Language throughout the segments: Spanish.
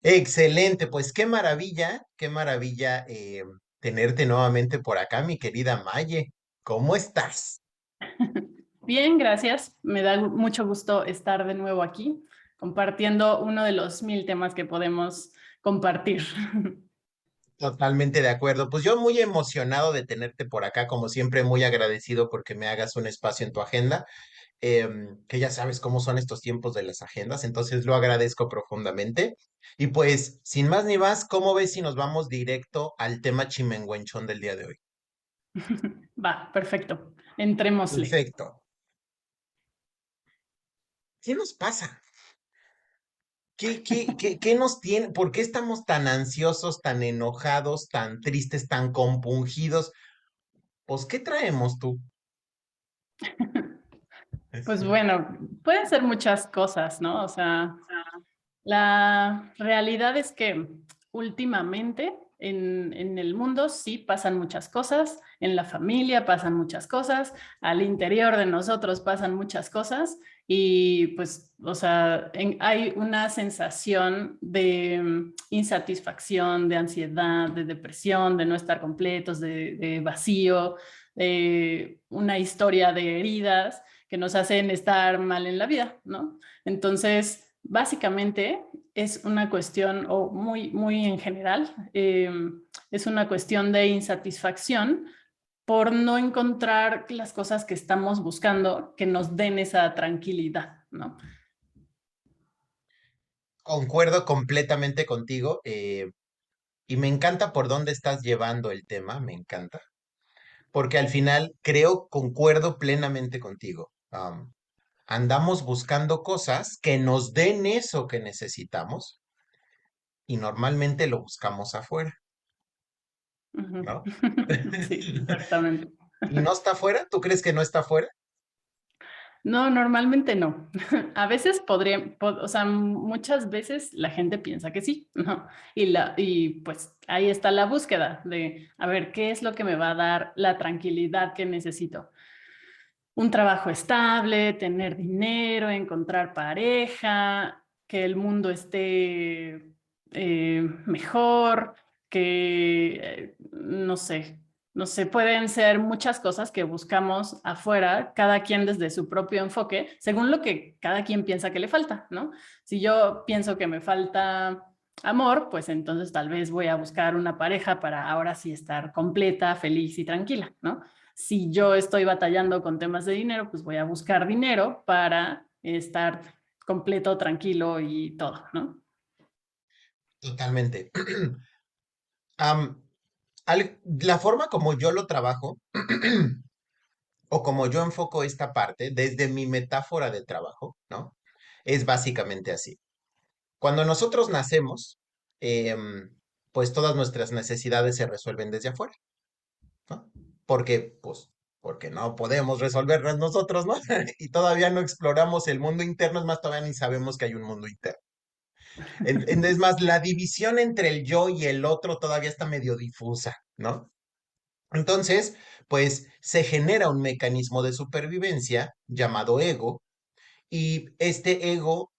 Excelente, pues qué maravilla tenerte nuevamente por acá, mi querida Maye. ¿Cómo estás? Bien, gracias. Me da mucho gusto estar de nuevo aquí compartiendo uno de los mil temas que podemos compartir. Totalmente de acuerdo. Pues yo muy emocionado de tenerte por acá, como siempre, muy agradecido porque me hagas un espacio en tu agenda, que ya sabes cómo son estos tiempos de las agendas, entonces lo agradezco profundamente. Y pues, sin más ni más, ¿cómo ves si nos vamos directo al tema chimenguenchón del día de hoy? Va, perfecto. Entrémosle. Perfecto. ¿Qué nos pasa? ¿Qué nos tiene? ¿Por qué estamos tan ansiosos, tan enojados, tan tristes, tan compungidos? Pues, ¿qué traemos tú? Pues Sí. bueno, pueden ser muchas cosas, ¿no? O sea, la realidad es que últimamente en el mundo sí pasan muchas cosas, en la familia pasan muchas cosas, al interior de nosotros pasan muchas cosas y pues, o sea, hay una sensación de insatisfacción, de ansiedad, de depresión, de no estar completos, de vacío, de una historia de heridas que nos hacen estar mal en la vida, ¿no? Entonces, básicamente es una cuestión, o muy en general, es una cuestión de insatisfacción por no encontrar las cosas que estamos buscando que nos den esa tranquilidad, ¿no? Concuerdo completamente contigo, y me encanta por dónde estás llevando el tema, me encanta, porque al final concuerdo plenamente contigo. Andamos buscando cosas que nos den eso que necesitamos y normalmente lo buscamos afuera, Uh -huh. ¿no? Sí, exactamente. ¿Y no está afuera? ¿Tú crees que no está afuera? No, normalmente no. A veces o sea, muchas veces la gente piensa que sí, ¿no? Y pues ahí está la búsqueda de, a ver, ¿qué es lo que me va a dar la tranquilidad que necesito? Un trabajo estable, tener dinero, encontrar pareja, que el mundo esté mejor, que no sé, no sé, pueden ser muchas cosas que buscamos afuera, cada quien desde su propio enfoque, según lo que cada quien piensa que le falta, ¿no? Si yo pienso que me falta amor, pues entonces tal vez voy a buscar una pareja para ahora sí estar completa, feliz y tranquila, ¿no? Si yo estoy batallando con temas de dinero, pues voy a buscar dinero para estar completo, tranquilo y todo, ¿no? Totalmente. Am, la forma como yo lo trabajo o como yo enfoco esta parte desde mi metáfora de trabajo, ¿no? Es básicamente así. Cuando nosotros nacemos, pues todas nuestras necesidades se resuelven desde afuera, ¿no? Pues, porque no podemos resolverlas nosotros, ¿no? Y todavía no exploramos el mundo interno, es más, todavía ni sabemos que hay un mundo interno. Es más, la división entre el yo y el otro todavía está medio difusa, ¿no? Entonces, pues se genera un mecanismo de supervivencia llamado ego, y este ego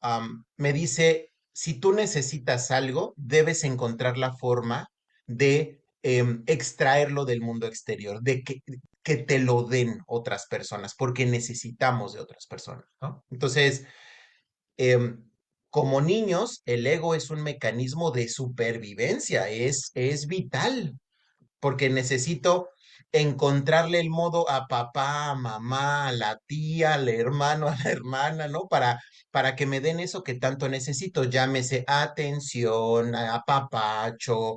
me dice, si tú necesitas algo, debes encontrar la forma de extraerlo del mundo exterior, de que te lo den otras personas, porque necesitamos de otras personas, ¿no? Entonces, em, como niños, el ego es un mecanismo de supervivencia, es vital porque necesito encontrarle el modo a papá, a mamá, a la tía, al hermano, a la hermana, ¿no? Para que me den eso que tanto necesito, llámese atención, apapacho,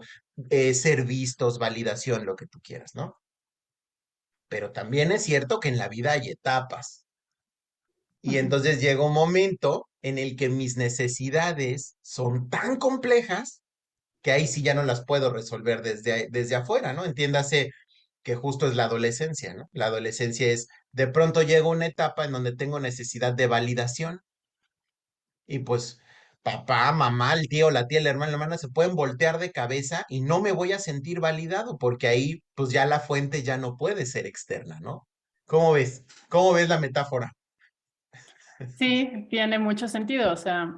ser vistos, validación, lo que tú quieras, ¿no? Pero también es cierto que en la vida hay etapas. Y entonces llega un momento en el que mis necesidades son tan complejas que ahí sí ya no las puedo resolver desde afuera, ¿no? Entiéndase que justo es la adolescencia, ¿no? La adolescencia es, de pronto llega una etapa en donde tengo necesidad de validación y pues papá, mamá, el tío, la tía, el hermano, la hermana se pueden voltear de cabeza y no me voy a sentir validado porque ahí pues ya la fuente ya no puede ser externa, ¿no? ¿Cómo ves? ¿Cómo ves la metáfora? Sí, tiene mucho sentido. O sea,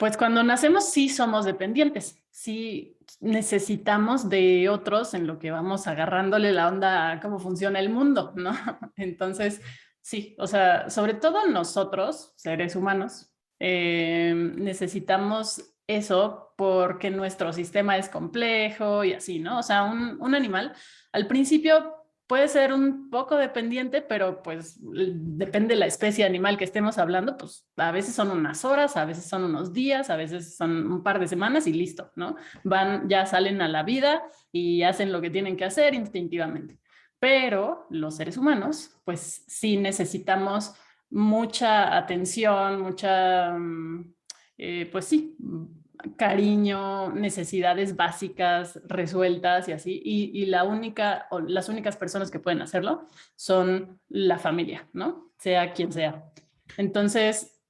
Pues cuando nacemos sí somos dependientes, sí necesitamos de otros en lo que vamos agarrándole la onda a cómo funciona el mundo, ¿no? Entonces, sí, o sea, sobre todo nosotros, seres humanos, necesitamos eso porque nuestro sistema es complejo y así, ¿no? O sea, un animal al principio puede ser un poco dependiente, pero pues depende de la especie animal que estemos hablando, pues a veces son unas horas, a veces son unos días, a veces son un par de semanas y listo, ¿no? Van, ya salen a la vida y hacen lo que tienen que hacer instintivamente. Pero los seres humanos, pues sí necesitamos mucha atención, mucha, pues sí, cariño, necesidades básicas resueltas y así. Y la única, o las únicas personas que pueden hacerlo son la familia, ¿no? Sea quien sea. Entonces,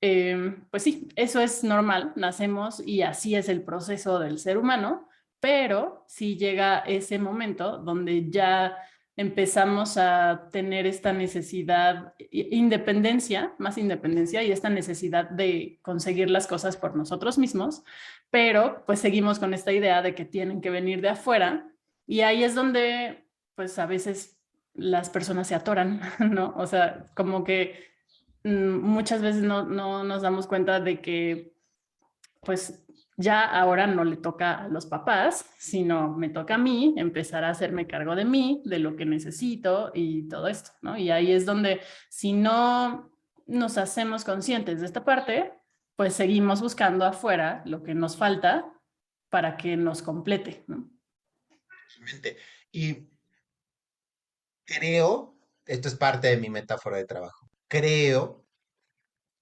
pues sí, eso es normal, nacemos y así es el proceso del ser humano, pero si llega ese momento donde ya empezamos a tener esta necesidad, independencia, más independencia y esta necesidad de conseguir las cosas por nosotros mismos, pero pues seguimos con esta idea de que tienen que venir de afuera y ahí es donde pues a veces las personas se atoran, ¿no? O sea, como que muchas veces no nos damos cuenta de que pues ya ahora no le toca a los papás, sino me toca a mí empezar a hacerme cargo de mí, de lo que necesito y todo esto, ¿no? Y ahí es donde si no nos hacemos conscientes de esta parte, pues seguimos buscando afuera lo que nos falta para que nos complete, ¿no? Y creo, esto es parte de mi metáfora de trabajo, creo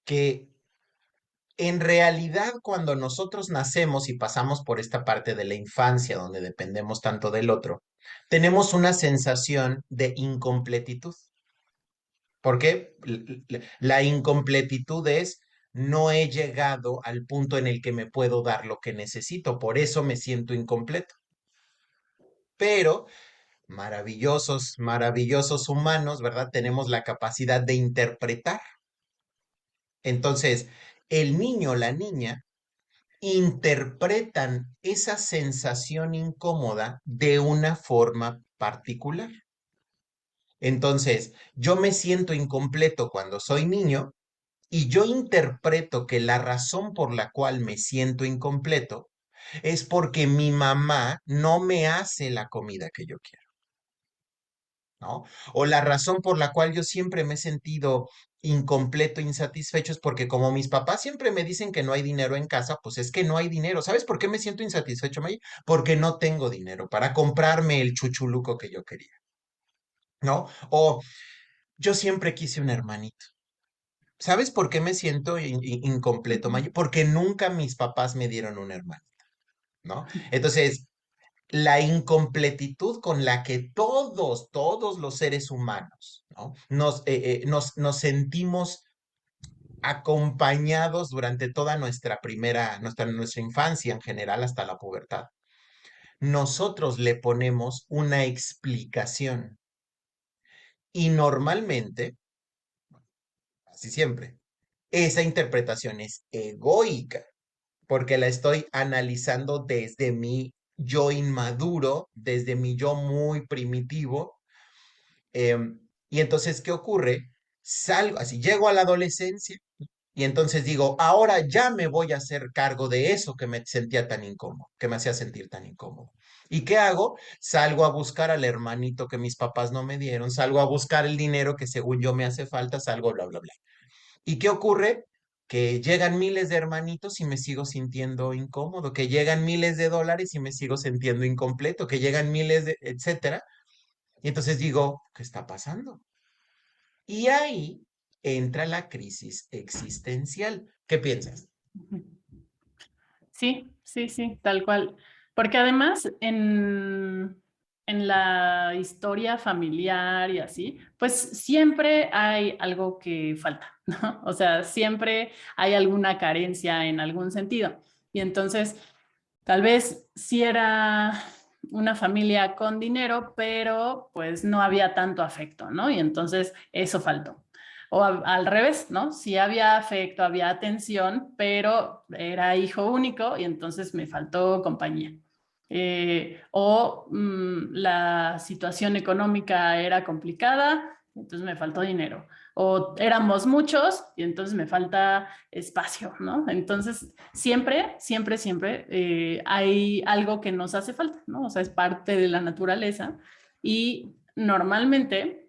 que en realidad cuando nosotros nacemos y pasamos por esta parte de la infancia donde dependemos tanto del otro, tenemos una sensación de incompletitud. Porque la incompletitud es no he llegado al punto en el que me puedo dar lo que necesito, por eso me siento incompleto. Pero maravillosos, maravillosos humanos, ¿verdad? Tenemos la capacidad de interpretar. Entonces, el niño, la niña, interpretan esa sensación incómoda de una forma particular. Entonces, yo me siento incompleto cuando soy niño y yo interpreto que la razón por la cual me siento incompleto es porque mi mamá no me hace la comida que yo quiero, ¿no? O la razón por la cual yo siempre me he sentido incompleto, insatisfecho, es porque como mis papás siempre me dicen que no hay dinero en casa, pues es que no hay dinero. ¿Sabes por qué me siento insatisfecho, May? Porque no tengo dinero para comprarme el chuchuluco que yo quería, ¿no? O yo siempre quise un hermanito. ¿Sabes por qué me siento incompleto, May? Porque nunca mis papás me dieron un hermano, ¿no? Entonces, la incompletitud con la que todos los seres humanos, ¿no? Nos sentimos acompañados durante toda nuestra infancia en general hasta la pubertad. Nosotros le ponemos una explicación y normalmente, así siempre, esa interpretación es egoica porque la estoy analizando desde mi yo inmaduro, desde mi yo muy primitivo. Y entonces, ¿qué ocurre? Salgo, así llego a la adolescencia y entonces digo, ahora ya me voy a hacer cargo de eso que me sentía tan incómodo, que me hacía sentir tan incómodo. ¿Y qué hago? Salgo a buscar al hermanito que mis papás no me dieron, salgo a buscar el dinero que según yo me hace falta, salgo, bla, bla, bla. ¿Y qué ocurre? Que llegan miles de hermanitos y me sigo sintiendo incómodo, que llegan miles de dólares y me sigo sintiendo incompleto, que llegan miles de, etcétera. Y entonces digo, ¿qué está pasando? Y ahí entra la crisis existencial. ¿Qué piensas? Sí, sí, sí, tal cual. Porque además en la historia familiar y así, pues siempre hay algo que falta, ¿no? O sea, siempre hay alguna carencia en algún sentido. Y entonces, tal vez sí era una familia con dinero, pero pues no había tanto afecto, ¿no? Y entonces eso faltó. O al revés, ¿no? Sí había afecto, había atención, pero era hijo único y entonces me faltó compañía. La situación económica era complicada, entonces me faltó dinero. O éramos muchos y entonces me falta espacio, ¿no? Entonces, siempre, siempre, siempre hay algo que nos hace falta, ¿no? O sea, es parte de la naturaleza y normalmente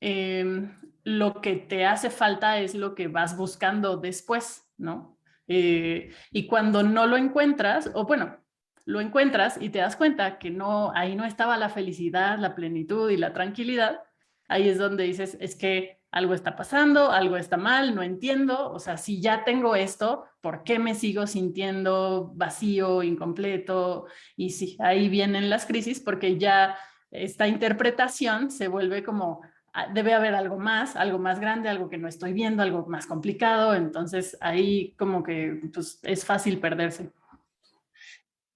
eh, lo que te hace falta es lo que vas buscando después, ¿no? Y cuando no lo encuentras, o bueno, lo encuentras y te das cuenta que no, ahí no estaba la felicidad, la plenitud y la tranquilidad, ahí es donde dices, es que algo está pasando, algo está mal, no entiendo, o sea, si ya tengo esto, ¿por qué me sigo sintiendo vacío, incompleto? Y sí, ahí vienen las crisis porque ya esta interpretación se vuelve como, debe haber algo más grande, algo que no estoy viendo, algo más complicado, entonces ahí como que pues, es fácil perderse.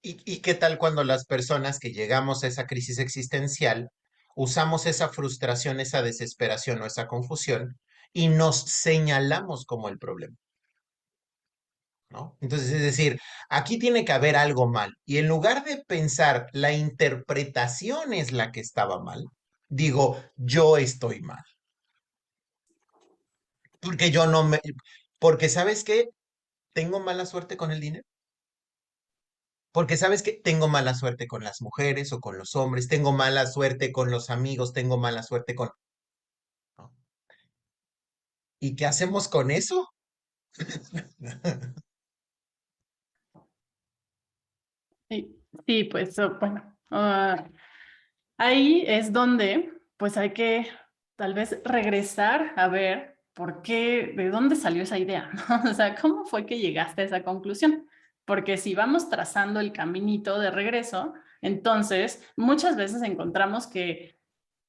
¿Y qué tal cuando las personas que llegamos a esa crisis existencial usamos esa frustración, esa desesperación o esa confusión y nos señalamos como el problema? ¿No? Entonces, es decir, aquí tiene que haber algo mal. Y en lugar de pensar la interpretación es la que estaba mal, digo, yo estoy mal. Porque yo no me... Porque ¿sabes qué? Tengo mala suerte con el dinero. Porque ¿sabes qué? Tengo mala suerte con las mujeres o con los hombres, tengo mala suerte con los amigos, tengo mala suerte con... ¿no? ¿Y qué hacemos con eso? Sí, sí, pues bueno, ahí es donde pues hay que tal vez regresar a ver por qué, de dónde salió esa idea, ¿no? O sea, ¿cómo fue que llegaste a esa conclusión? Porque si vamos trazando el caminito de regreso, entonces muchas veces encontramos que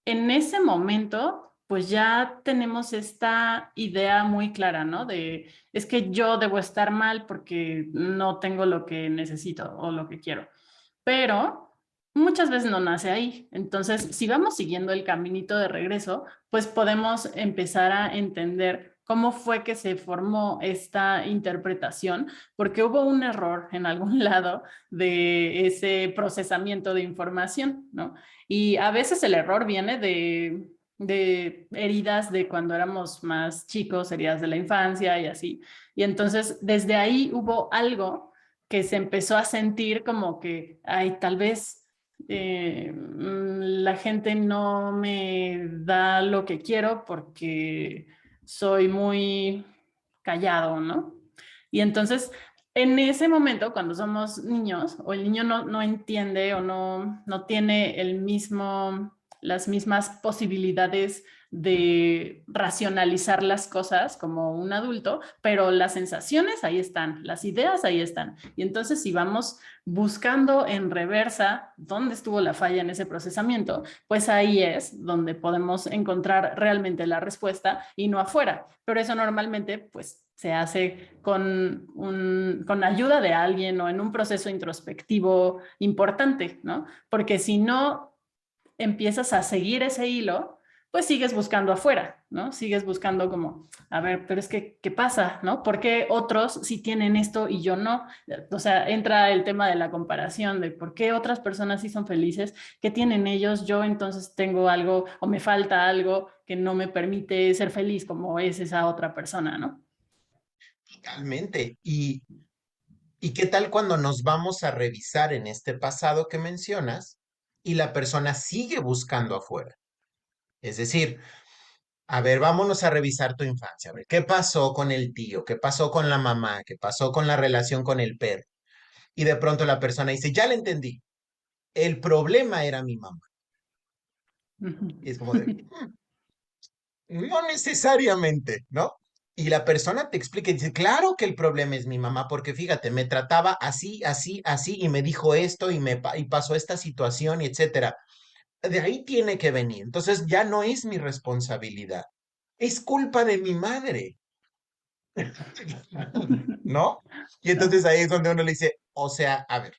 en ese momento, pues ya tenemos esta idea muy clara, ¿no? De, es que yo debo estar mal porque no tengo lo que necesito o lo que quiero. Pero muchas veces no nace ahí. Entonces, si vamos siguiendo el caminito de regreso, pues podemos empezar a entender cómo fue que se formó esta interpretación, porque hubo un error en algún lado de ese procesamiento de información, ¿no? Y a veces el error viene de heridas de cuando éramos más chicos, heridas de la infancia y así. Y entonces, desde ahí hubo algo que se empezó a sentir como que, ay, tal vez la gente no me da lo que quiero porque soy muy callado, ¿no? Y entonces, en ese momento, cuando somos niños, o el niño no entiende o no tiene el mismo, las mismas posibilidades de racionalizar las cosas como un adulto, pero las sensaciones ahí están, las ideas ahí están. Y entonces si vamos buscando en reversa dónde estuvo la falla en ese procesamiento, pues ahí es donde podemos encontrar realmente la respuesta y no afuera. Pero eso normalmente pues se hace con ayuda de alguien o en un proceso introspectivo importante, ¿no? Porque si no empiezas a seguir ese hilo, pues sigues buscando afuera, ¿no? Sigues buscando como, a ver, pero es que, ¿qué pasa, no? ¿Por qué otros sí tienen esto y yo no? O sea, entra el tema de la comparación, de por qué otras personas sí son felices, qué tienen ellos, yo entonces tengo algo o me falta algo que no me permite ser feliz como es esa otra persona, ¿no? Totalmente. ¿Y qué tal cuando nos vamos a revisar en este pasado que mencionas y la persona sigue buscando afuera? Es decir, a ver, vámonos a revisar tu infancia. A ver, ¿qué pasó con el tío? ¿Qué pasó con la mamá? ¿Qué pasó con la relación con el perro? Y de pronto la persona dice, ya le entendí. El problema era mi mamá. Y es como de, no necesariamente, ¿no? Y la persona te explica y dice, claro que el problema es mi mamá, porque fíjate, me trataba así, así, así, y me dijo esto, y pasó esta situación, y etcétera. De ahí tiene que venir. Entonces ya no es mi responsabilidad. Es culpa de mi madre, ¿no? Y entonces ahí es donde uno le dice, o sea, a ver,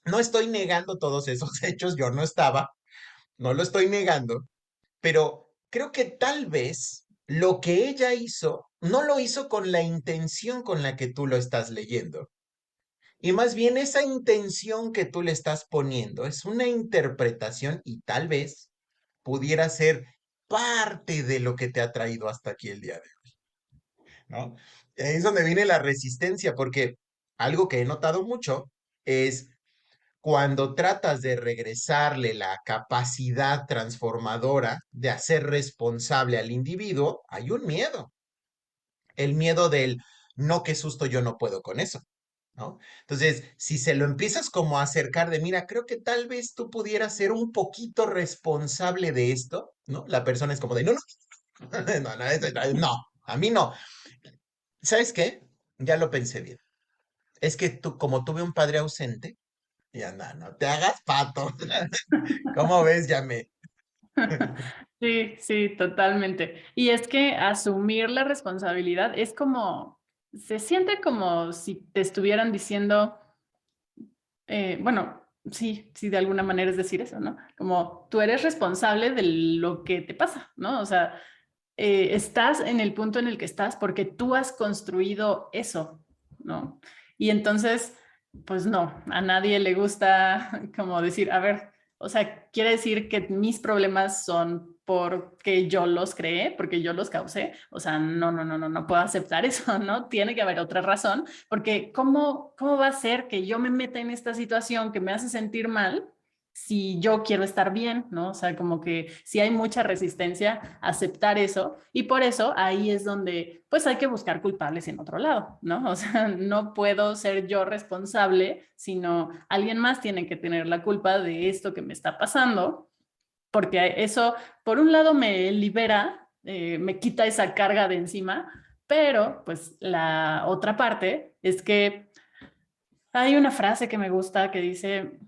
no estoy negando todos esos hechos, yo no estaba, no lo estoy negando, pero creo que tal vez lo que ella hizo, no lo hizo con la intención con la que tú lo estás leyendo. Y más bien esa intención que tú le estás poniendo es una interpretación y tal vez pudiera ser parte de lo que te ha traído hasta aquí el día de hoy, ¿no? Y ahí es donde viene la resistencia, porque algo que he notado mucho es cuando tratas de regresarle la capacidad transformadora de hacer responsable al individuo, hay un miedo, el miedo del no, qué susto, yo no puedo con eso, ¿no? Entonces, si se lo empiezas como a acercar de, mira, creo que tal vez tú pudieras ser un poquito responsable de esto, ¿no? La persona es como de, no, no, no, no, no, a mí no. ¿Sabes qué? Ya lo pensé bien. Es que tú, como tuve un padre ausente, y anda, no te hagas pato. ¿Cómo ves, Yame? Sí, sí, totalmente. Y es que asumir la responsabilidad es como, se siente como si te estuvieran diciendo, bueno, sí, sí, de alguna manera es decir eso, ¿no? Como tú eres responsable de lo que te pasa, ¿no? O sea, estás en el punto en el que estás porque tú has construido eso, ¿no? Y entonces, pues no, a nadie le gusta como decir, a ver, o sea, quiere decir que mis problemas son porque yo los creé, porque yo los causé. O sea, no, no, no, no, no puedo aceptar eso, ¿no? Tiene que haber otra razón, porque ¿cómo va a ser que yo me meta en esta situación que me hace sentir mal si yo quiero estar bien, ¿no? O sea, como que si hay mucha resistencia a aceptar eso y por eso ahí es donde pues hay que buscar culpables en otro lado, ¿no? O sea, no puedo ser yo responsable, sino alguien más tiene que tener la culpa de esto que me está pasando, porque eso por un lado me libera, me quita esa carga de encima, pero pues la otra parte es que hay una frase que me gusta que dice,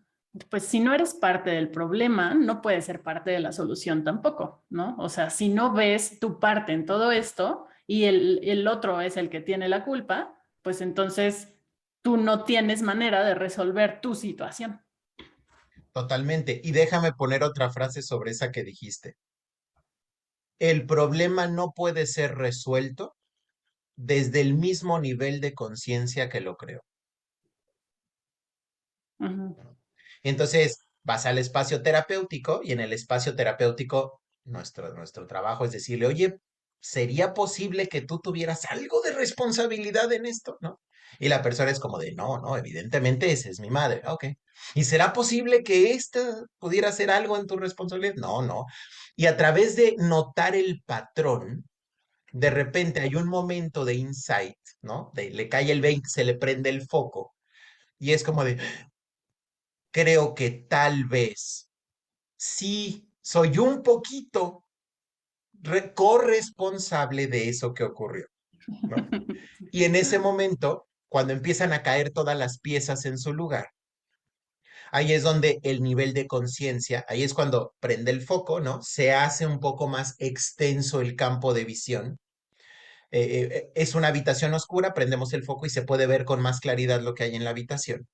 pues si no eres parte del problema, no puedes ser parte de la solución tampoco, ¿no? O sea, si no ves tu parte en todo esto y el otro es el que tiene la culpa, pues entonces tú no tienes manera de resolver tu situación. Totalmente. Y déjame poner otra frase sobre esa que dijiste. El problema no puede ser resuelto desde el mismo nivel de conciencia que lo creó. Uh -huh. Entonces, vas al espacio terapéutico y en el espacio terapéutico nuestro trabajo es decirle, oye, ¿sería posible que tú tuvieras algo de responsabilidad en esto? ¿No? Y la persona es como de, no, no, evidentemente esa es mi madre. Ok. ¿Y será posible que esta pudiera hacer algo en tu responsabilidad? No, no. Y a través de notar el patrón, de repente hay un momento de insight, ¿no? Le cae el 20, se le prende el foco y es como de, creo que tal vez sí soy un poquito corresponsable de eso que ocurrió, ¿no? Y en ese momento, cuando empiezan a caer todas las piezas en su lugar, ahí es donde el nivel de conciencia, ahí es cuando prende el foco, ¿no? Se hace un poco más extenso el campo de visión. Es una habitación oscura, prendemos el foco y se puede ver con más claridad lo que hay en la habitación.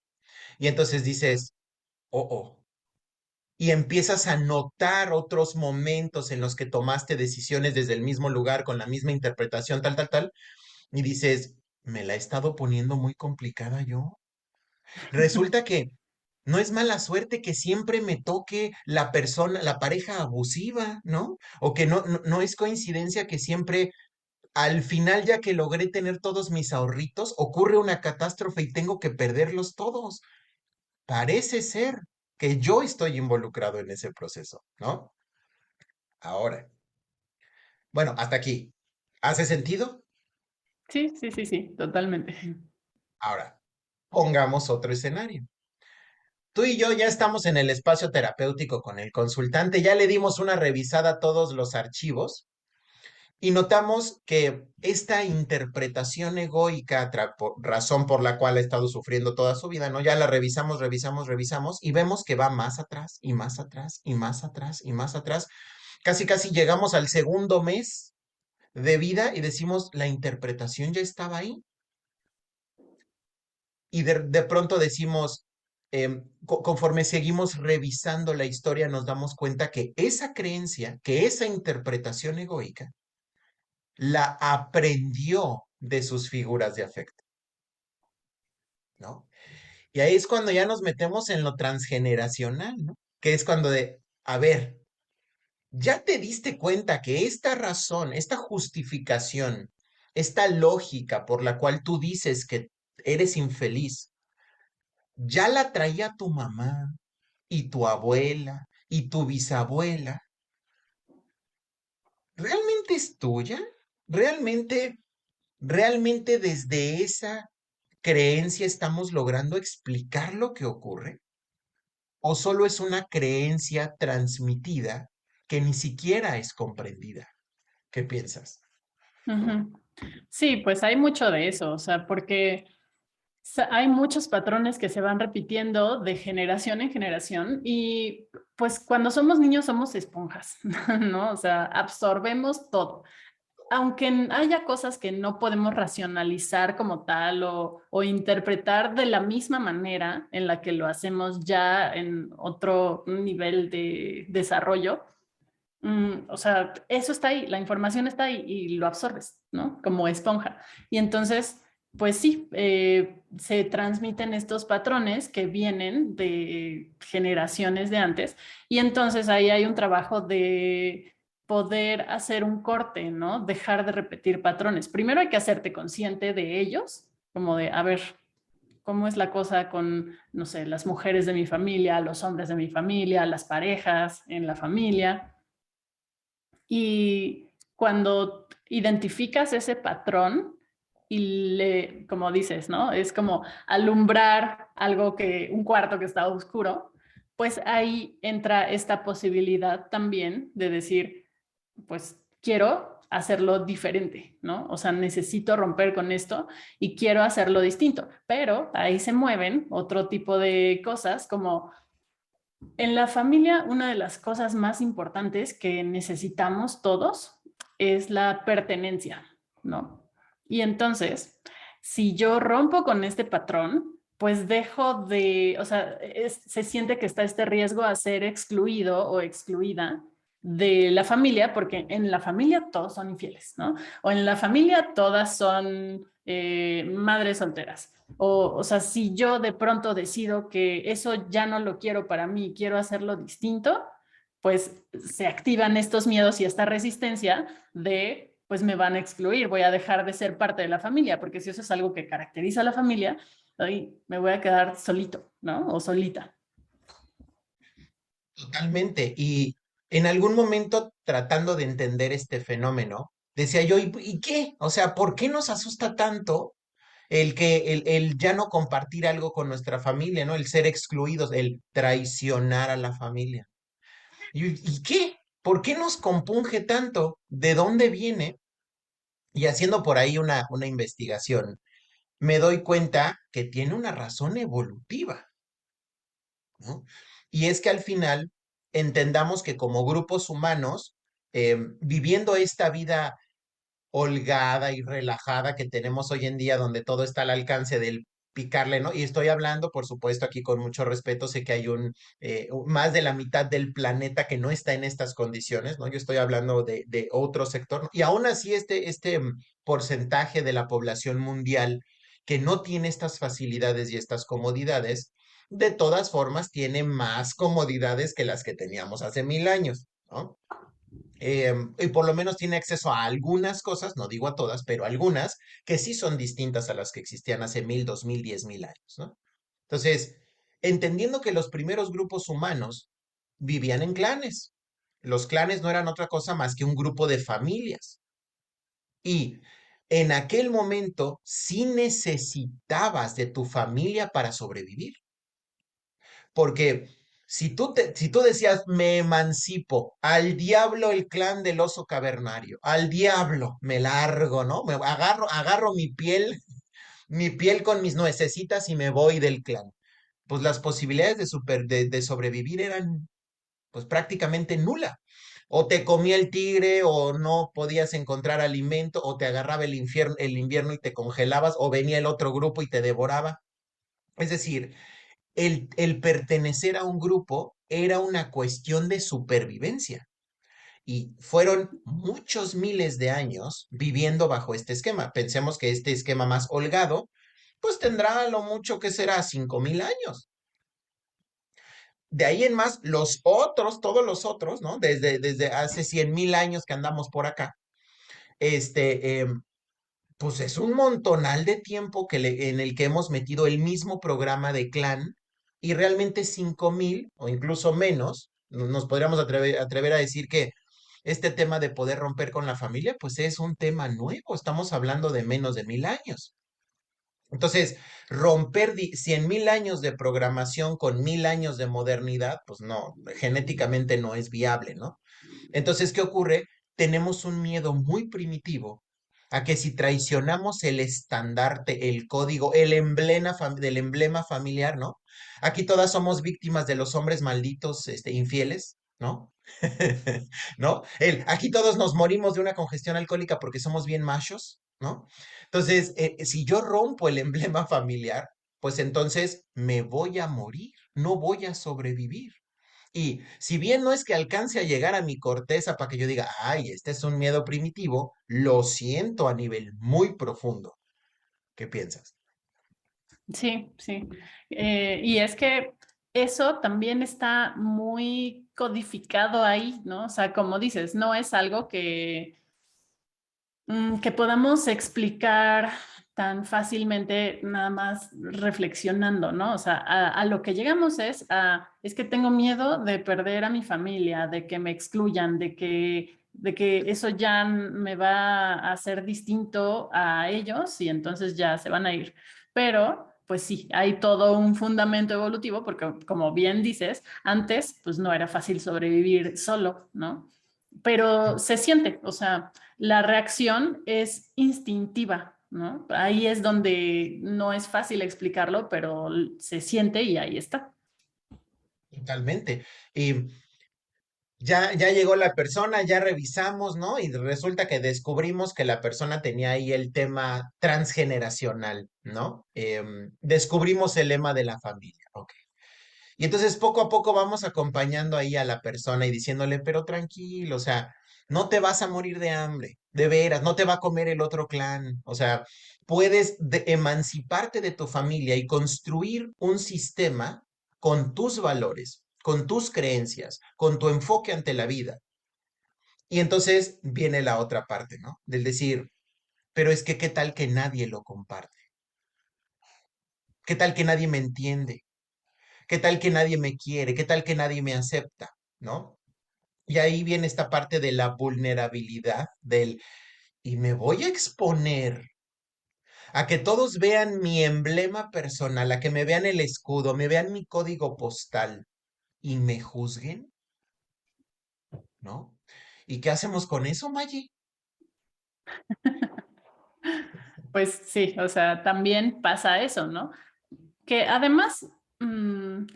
Y entonces dices, oh, oh, y empiezas a notar otros momentos en los que tomaste decisiones desde el mismo lugar, con la misma interpretación, tal, tal, tal, y dices, me la he estado poniendo muy complicada yo. Resulta que no es mala suerte que siempre me toque la persona, la pareja abusiva, ¿no? O que no es coincidencia que siempre al final, ya que logré tener todos mis ahorritos, ocurre una catástrofe y tengo que perderlos todos. Parece ser que yo estoy involucrado en ese proceso, ¿no? Ahora, bueno, hasta aquí. ¿Hace sentido? Sí, sí, sí, sí, totalmente. Ahora, pongamos otro escenario. Tú y yo ya estamos en el espacio terapéutico con el consultante, ya le dimos una revisada a todos los archivos y notamos que esta interpretación egoica, razón por la cual ha estado sufriendo toda su vida, ¿no? Ya la revisamos, revisamos, revisamos y vemos que va más atrás y más atrás y más atrás y más atrás. Casi, casi llegamos al segundo mes de vida y decimos, la interpretación ya estaba ahí. Y de pronto decimos, conforme seguimos revisando la historia, nos damos cuenta que esa creencia, que esa interpretación egoica, la aprendió de sus figuras de afecto, ¿no? Y ahí es cuando ya nos metemos en lo transgeneracional, ¿no? Que es cuando a ver, ya te diste cuenta que esta razón, esta justificación, esta lógica por la cual tú dices que eres infeliz, ya la traía tu mamá y tu abuela y tu bisabuela. ¿Realmente es tuya? ¿Realmente, realmente desde esa creencia estamos logrando explicar lo que ocurre? ¿O solo es una creencia transmitida que ni siquiera es comprendida? ¿Qué piensas? Ujú. Sí, pues hay mucho de eso, o sea, porque hay muchos patrones que se van repitiendo de generación en generación y pues cuando somos niños somos esponjas, ¿no? O sea, absorbemos todo. Aunque haya cosas que no podemos racionalizar como tal o interpretar de la misma manera en la que lo hacemos ya en otro nivel de desarrollo, o sea, eso está ahí, la información está ahí y lo absorbes, ¿no? Como esponja. Y entonces, pues sí, se transmiten estos patrones que vienen de generaciones de antes y entonces ahí hay un trabajo de poder hacer un corte, ¿no? Dejar de repetir patrones. Primero hay que hacerte consciente de ellos, como de, a ver, ¿cómo es la cosa con, no sé, las mujeres de mi familia, los hombres de mi familia, las parejas en la familia? Y cuando identificas ese patrón y como dices, ¿no? Es como alumbrar algo un cuarto que está oscuro, pues ahí entra esta posibilidad también de decir, pues quiero hacerlo diferente, ¿no? O sea, necesito romper con esto y quiero hacerlo distinto, pero ahí se mueven otro tipo de cosas como en la familia, una de las cosas más importantes que necesitamos todos es la pertenencia, ¿no? Y entonces, si yo rompo con este patrón, pues dejo de, o sea, se siente que está este riesgo a ser excluido o excluida de la familia, porque en la familia todos son infieles, ¿no? O en la familia todas son madres solteras. O sea, si yo de pronto decido que eso ya no lo quiero para mí, quiero hacerlo distinto, pues se activan estos miedos y esta resistencia de, pues me van a excluir, voy a dejar de ser parte de la familia, porque si eso es algo que caracteriza a la familia, ahí me voy a quedar solito, ¿no? O solita. Totalmente. Y en algún momento, tratando de entender este fenómeno, decía yo, ¿y qué? O sea, ¿por qué nos asusta tanto el ya no compartir algo con nuestra familia, ¿no? El ser excluidos, el traicionar a la familia. ¿Y qué? ¿Por qué nos compunge tanto? ¿De dónde viene? Y haciendo por ahí una investigación, me doy cuenta que tiene una razón evolutiva, ¿no? Y es que al final entendamos que como grupos humanos, viviendo esta vida holgada y relajada que tenemos hoy en día, donde todo está al alcance del picarle, ¿no? Y estoy hablando, por supuesto, aquí con mucho respeto, sé que hay más de la mitad del planeta que no está en estas condiciones, ¿no? Yo estoy hablando de otro sector, ¿no? Y aún así este porcentaje de la población mundial que no tiene estas facilidades y estas comodidades, de todas formas tiene más comodidades que las que teníamos hace 1000 años, ¿no? Y por lo menos tiene acceso a algunas cosas, no digo a todas, pero algunas que sí son distintas a las que existían hace 1000, 2000, 10.000 años, ¿no? Entonces, entendiendo que los primeros grupos humanos vivían en clanes, los clanes no eran otra cosa más que un grupo de familias. Y en aquel momento sí necesitabas de tu familia para sobrevivir. Porque si tú decías, me emancipo, al diablo el clan del oso cavernario, al diablo me largo, ¿no? Me agarro mi piel con mis nuecesitas y me voy del clan. Pues las posibilidades de sobrevivir eran pues prácticamente nula. O te comía el tigre, o no podías encontrar alimento, o te agarraba el invierno y te congelabas, o venía el otro grupo y te devoraba. Es decir, el pertenecer a un grupo era una cuestión de supervivencia. Y fueron muchos miles de años viviendo bajo este esquema. Pensemos que este esquema más holgado, pues tendrá lo mucho que será 5,000 años. De ahí en más, los otros, todos los otros, ¿no? Desde hace 100,000 años que andamos por acá, este, pues es un montonal de tiempo en el que hemos metido el mismo programa de clan y realmente 5,000 o incluso menos, nos podríamos atrever a decir que este tema de poder romper con la familia, pues es un tema nuevo, estamos hablando de menos de 1,000 años. Entonces, romper 100,000 años de programación con 1,000 años de modernidad, pues no, genéticamente no es viable, ¿no? Entonces, ¿qué ocurre? Tenemos un miedo muy primitivo a que si traicionamos el estandarte, el código, del emblema familiar, ¿no? Aquí todas somos víctimas de los hombres malditos, infieles, ¿no? ¿No? Aquí todos nos morimos de una congestión alcohólica porque somos bien machos, ¿no? Entonces, si yo rompo el emblema familiar, pues entonces me voy a morir, no voy a sobrevivir. Y si bien no es que alcance a llegar a mi corteza para que yo diga, ay, este es un miedo primitivo, lo siento a nivel muy profundo. ¿Qué piensas? Sí, sí. Y es que eso también está muy codificado ahí, ¿no? O sea, como dices, no es algo que podamos explicar tan fácilmente nada más reflexionando, ¿no? O sea, a lo que llegamos es que tengo miedo de perder a mi familia, de que me excluyan, de que eso ya me va a hacer distinto a ellos y entonces ya se van a ir. Pero, pues sí, hay todo un fundamento evolutivo porque, como bien dices, antes pues no era fácil sobrevivir solo, ¿no? Pero se siente, o sea, la reacción es instintiva, ¿no? Ahí es donde no es fácil explicarlo, pero se siente y ahí está. Totalmente. Y ya llegó la persona, ya revisamos, ¿no? Y resulta que descubrimos que la persona tenía ahí el tema transgeneracional, ¿no? Descubrimos el lema de la familia. Ok. Y entonces poco a poco vamos acompañando ahí a la persona y diciéndole, pero tranquilo, o sea, no te vas a morir de hambre, de veras, no te va a comer el otro clan, o sea, puedes emanciparte de tu familia y construir un sistema con tus valores, con tus creencias, con tu enfoque ante la vida. Y entonces viene la otra parte, ¿no? Del decir, pero es que qué tal que nadie lo comparte, qué tal que nadie me entiende, qué tal que nadie me quiere, qué tal que nadie me acepta, ¿no? Y ahí viene esta parte de la vulnerabilidad y me voy a exponer a que todos vean mi emblema personal, a que me vean el escudo, me vean mi código postal y me juzguen, ¿no? ¿Y qué hacemos con eso, Maggie? Pues sí, o sea, también pasa eso, ¿no? Que además, mmm,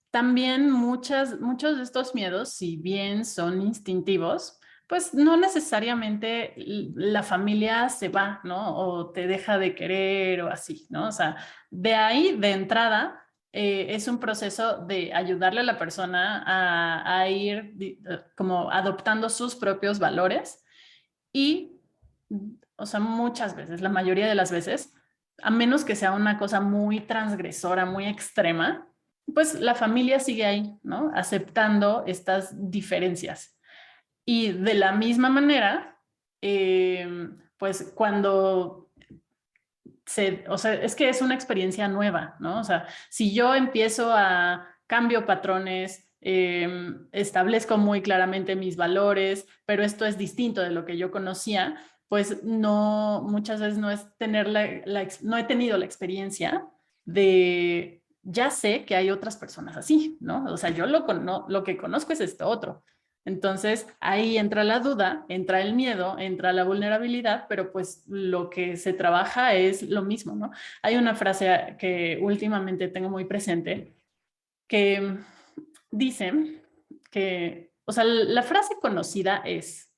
también muchos de estos miedos, si bien son instintivos, pues no necesariamente la familia se va, ¿no? O te deja de querer o así, ¿no? O sea, de ahí, de entrada, es un proceso de ayudarle a la persona a ir como adoptando sus propios valores y, o sea, muchas veces, la mayoría de las veces, a menos que sea una cosa muy transgresora, muy extrema, pues la familia sigue ahí, ¿no? Aceptando estas diferencias. Y de la misma manera, pues cuando o sea, es que es una experiencia nueva, ¿no? O sea, si yo empiezo a cambio patrones, establezco muy claramente mis valores, pero esto es distinto de lo que yo conocía, pues no, muchas veces no es tener no he tenido la experiencia de, ya sé que hay otras personas así, ¿no? O sea, yo lo que conozco es esto otro. Entonces, ahí entra la duda, entra el miedo, entra la vulnerabilidad, pero pues lo que se trabaja es lo mismo, ¿no? Hay una frase que últimamente tengo muy presente que dice que, o sea, la frase conocida es,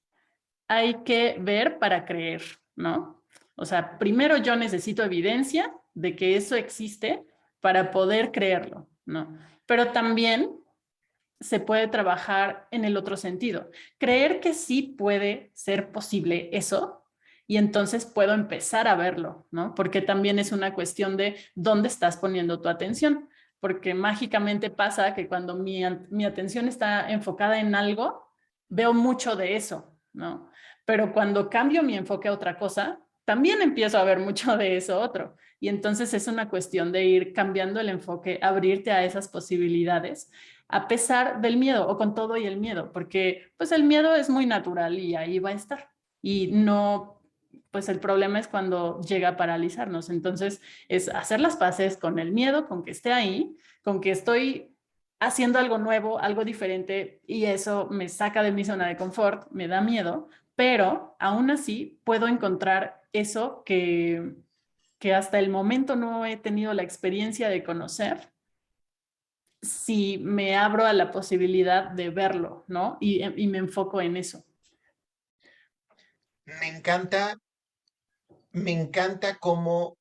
hay que ver para creer, ¿no? O sea, primero yo necesito evidencia de que eso existe para poder creerlo, ¿no? Pero también se puede trabajar en el otro sentido. Creer que sí puede ser posible eso y entonces puedo empezar a verlo, ¿no? Porque también es una cuestión de dónde estás poniendo tu atención, porque mágicamente pasa que cuando mi atención está enfocada en algo, veo mucho de eso, ¿no? Pero cuando cambio mi enfoque a otra cosa, también empiezo a ver mucho de eso otro. Y entonces es una cuestión de ir cambiando el enfoque, abrirte a esas posibilidades a pesar del miedo o con todo y el miedo, porque pues el miedo es muy natural y ahí va a estar. Y no, pues el problema es cuando llega a paralizarnos. Entonces es hacer las paces con el miedo, con que esté ahí, con que estoy haciendo algo nuevo, algo diferente y eso me saca de mi zona de confort, me da miedo, pero aún así puedo encontrar eso que hasta el momento no he tenido la experiencia de conocer si me abro a la posibilidad de verlo, ¿no? Y me enfoco en eso. Me encanta, me encanta cómo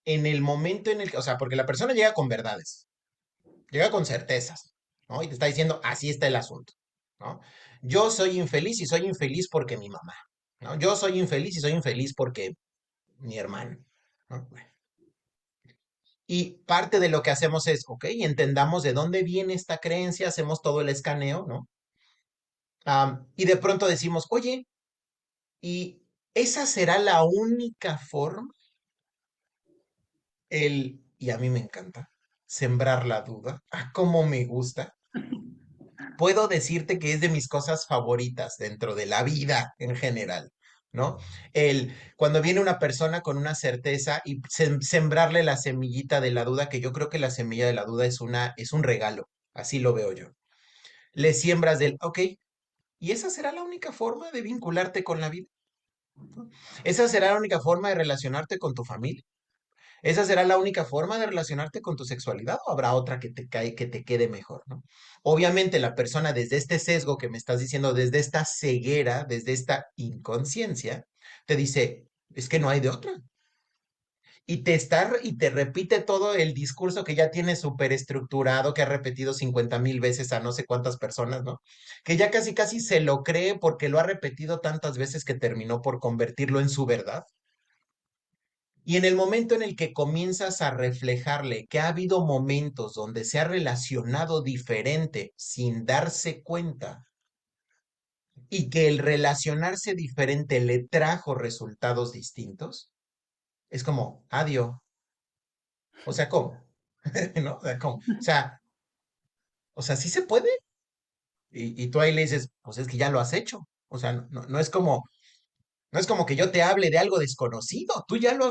en el momento en el que, o sea, porque la persona llega con verdades, llega con certezas, ¿no? Y te está diciendo, así está el asunto, ¿no? Yo soy infeliz y soy infeliz porque mi mamá, ¿no? Yo soy infeliz y soy infeliz porque mi hermano, ¿no? Bueno, y parte de lo que hacemos es, ok, entendamos de dónde viene esta creencia, hacemos todo el escaneo, ¿no? Y de pronto decimos, oye, ¿y esa será la única forma? Y a mí me encanta, sembrar la duda, cómo me gusta. Puedo decirte que es de mis cosas favoritas dentro de la vida en general, ¿no? Cuando viene una persona con una certeza y sembrarle la semillita de la duda, que yo creo que la semilla de la duda es un regalo, así lo veo yo. Le siembras del, ok, ¿y esa será la única forma de vincularte con la vida? ¿No? ¿Esa será la única forma de relacionarte con tu familia? ¿Esa será la única forma de relacionarte con tu sexualidad o habrá otra que te cae, que te quede mejor, ¿no? Obviamente la persona desde este sesgo que me estás diciendo, desde esta ceguera, desde esta inconsciencia, te dice, es que no hay de otra. Y te repite todo el discurso que ya tiene súper estructurado, que ha repetido 50,000 veces a no sé cuántas personas, ¿no? Que ya casi casi se lo cree porque lo ha repetido tantas veces que terminó por convertirlo en su verdad. Y en el momento en el que comienzas a reflejarle que ha habido momentos donde se ha relacionado diferente sin darse cuenta y que el relacionarse diferente le trajo resultados distintos, es como, adiós. O sea, ¿cómo? ¿No? O sea, ¿cómo? Sí se puede. Y tú ahí le dices, pues es que ya lo has hecho. O sea, no es como, no es como que yo te hable de algo desconocido. Tú ya lo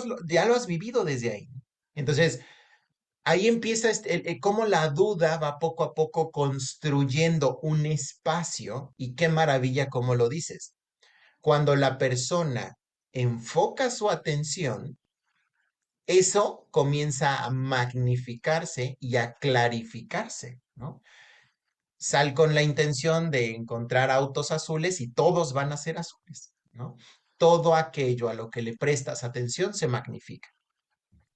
has vivido desde ahí. Entonces, ahí empieza cómo la duda va poco a poco construyendo un espacio y qué maravilla como lo dices. Cuando la persona enfoca su atención, eso comienza a magnificarse y a clarificarse, ¿no? Sal con la intención de encontrar autos azules y todos van a ser azules, ¿no? Todo aquello a lo que le prestas atención se magnifica.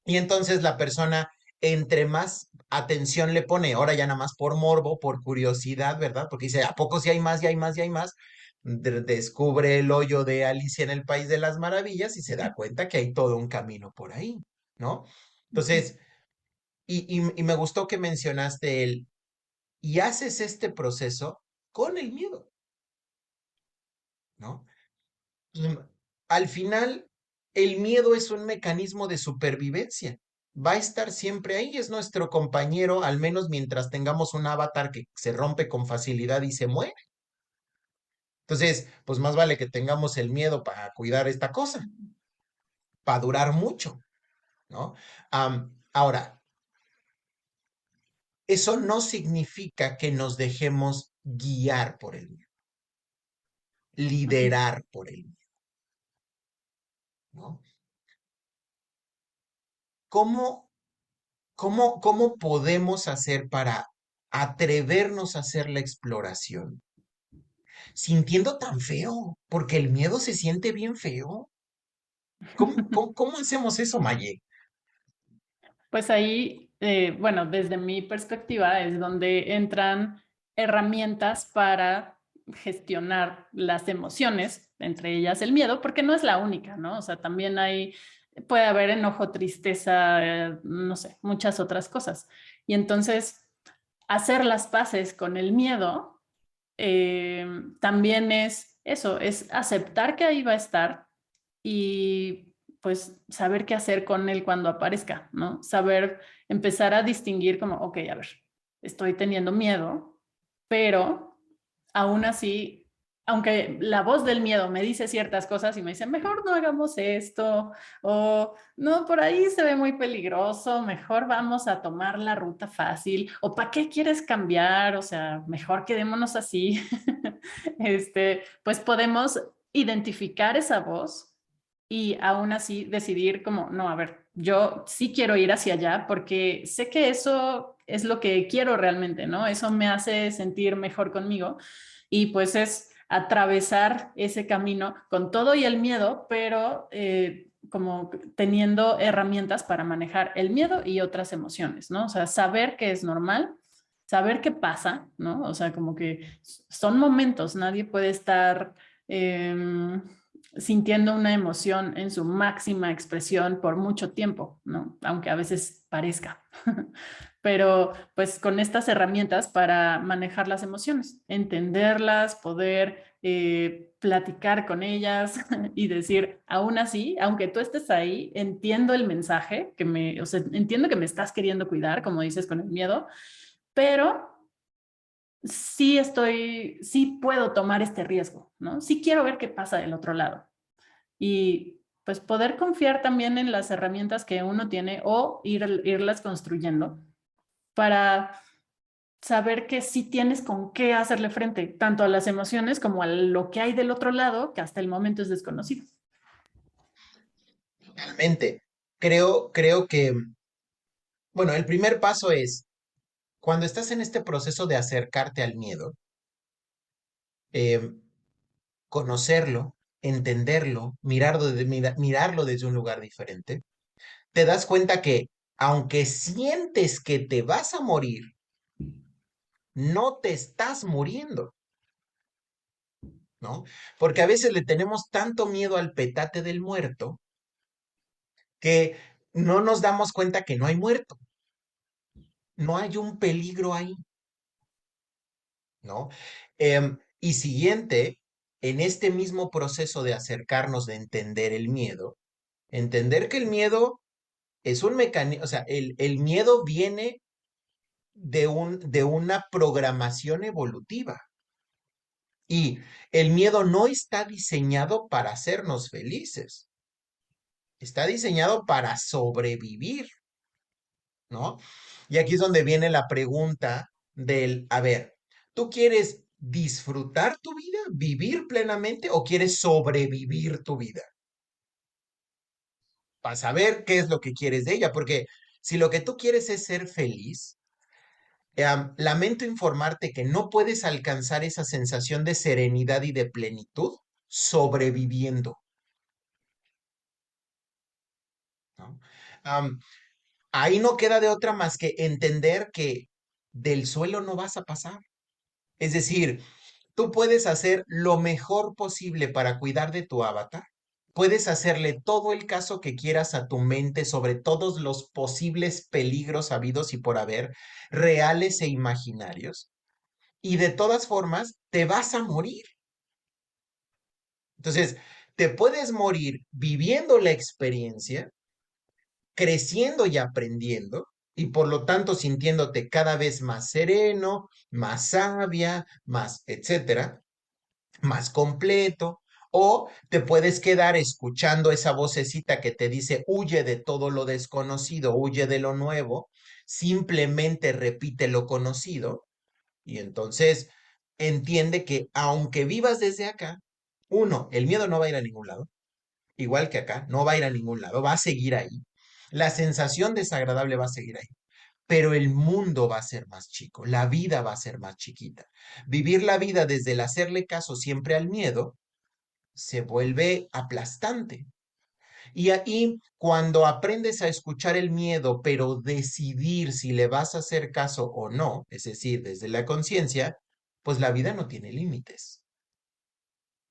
Y entonces la persona, entre más atención le pone, ahora ya nada más por morbo, por curiosidad, ¿verdad? Porque dice, ¿a poco si hay más, y hay más, y hay más? Descubre el hoyo de Alicia en el País de las Maravillas y se da cuenta que hay todo un camino por ahí, ¿no? Entonces, y me gustó que mencionaste y haces este proceso con el miedo, ¿no? Mm, Al final, el miedo es un mecanismo de supervivencia. Va a estar siempre ahí, es nuestro compañero, al menos mientras tengamos un avatar que se rompe con facilidad y se muere. Entonces, pues más vale que tengamos el miedo para cuidar esta cosa, para durar mucho, ¿no? Ahora, eso no significa que nos dejemos guiar por el miedo, liderar por el miedo, ¿no? ¿Cómo cómo podemos hacer para atrevernos a hacer la exploración sintiendo tan feo? Porque el miedo se siente bien feo. ¿Cómo hacemos eso, Maye? Pues ahí, bueno, desde mi perspectiva es donde entran herramientas para gestionar las emociones, entre ellas el miedo, porque no es la única, ¿no? O sea, también puede haber enojo, tristeza, no sé, muchas otras cosas. Y entonces, hacer las paces con el miedo también es eso, es aceptar que ahí va a estar y pues saber qué hacer con él cuando aparezca, ¿no? Saber empezar a distinguir como, ok, a ver, estoy teniendo miedo, pero aún así, aunque la voz del miedo me dice ciertas cosas y me dice, mejor no hagamos esto, o no, por ahí se ve muy peligroso, mejor vamos a tomar la ruta fácil, o ¿para qué quieres cambiar? O sea, mejor quedémonos así. Pues podemos identificar esa voz y aún así decidir como, no, a ver, yo sí quiero ir hacia allá porque sé que eso es lo que quiero realmente, ¿no? Eso me hace sentir mejor conmigo y pues es atravesar ese camino con todo y el miedo, pero como teniendo herramientas para manejar el miedo y otras emociones, ¿no? O sea, saber que es normal, saber qué pasa, ¿no? O sea, como que son momentos, nadie puede estar sintiendo una emoción en su máxima expresión por mucho tiempo, ¿no? Aunque a veces parezca. Pero pues con estas herramientas para manejar las emociones, entenderlas, poder platicar con ellas y decir, aún así, aunque tú estés ahí, entiendo el mensaje, o sea, entiendo que me estás queriendo cuidar, como dices, con el miedo, pero sí puedo tomar este riesgo, ¿no? Sí quiero ver qué pasa del otro lado. Y pues poder confiar también en las herramientas que uno tiene o irlas construyendo para saber que sí tienes con qué hacerle frente, tanto a las emociones como a lo que hay del otro lado, que hasta el momento es desconocido. Realmente. Creo que, bueno, el primer paso es, cuando estás en este proceso de acercarte al miedo, eh, conocerlo, entenderlo, mirarlo desde un lugar diferente, te das cuenta que aunque sientes que te vas a morir, no te estás muriendo, ¿no? Porque a veces le tenemos tanto miedo al petate del muerto que no nos damos cuenta que no hay muerto, no hay un peligro ahí, ¿no? Y siguiente, en este mismo proceso de acercarnos, de entender el miedo, entender que el miedo es un mecanismo, o sea, el miedo viene de una programación evolutiva y el miedo no está diseñado para hacernos felices, está diseñado para sobrevivir, ¿no? Y aquí es donde viene la pregunta del, a ver, ¿tú quieres disfrutar tu vida, vivir plenamente o quieres sobrevivir tu vida? Para saber qué es lo que quieres de ella, porque si lo que tú quieres es ser feliz, lamento informarte que no puedes alcanzar esa sensación de serenidad y de plenitud sobreviviendo, ¿no? Am, ahí no queda de otra más que entender que del suelo no vas a pasar. Es decir, tú puedes hacer lo mejor posible para cuidar de tu avatar. Puedes hacerle todo el caso que quieras a tu mente sobre todos los posibles peligros habidos y por haber, reales e imaginarios. Y de todas formas, te vas a morir. Entonces, te puedes morir viviendo la experiencia, creciendo y aprendiendo, y por lo tanto sintiéndote cada vez más sereno, más sabia, más etcétera, más completo, o te puedes quedar escuchando esa vocecita que te dice, huye de todo lo desconocido, huye de lo nuevo, simplemente repite lo conocido, y entonces entiende que aunque vivas desde acá, uno, el miedo no va a ir a ningún lado, igual que acá, no va a ir a ningún lado, va a seguir ahí. La sensación desagradable va a seguir ahí, pero el mundo va a ser más chico, la vida va a ser más chiquita. Vivir la vida desde el hacerle caso siempre al miedo se vuelve aplastante. Y ahí, cuando aprendes a escuchar el miedo, pero decidir si le vas a hacer caso o no, es decir, desde la conciencia, pues la vida no tiene límites,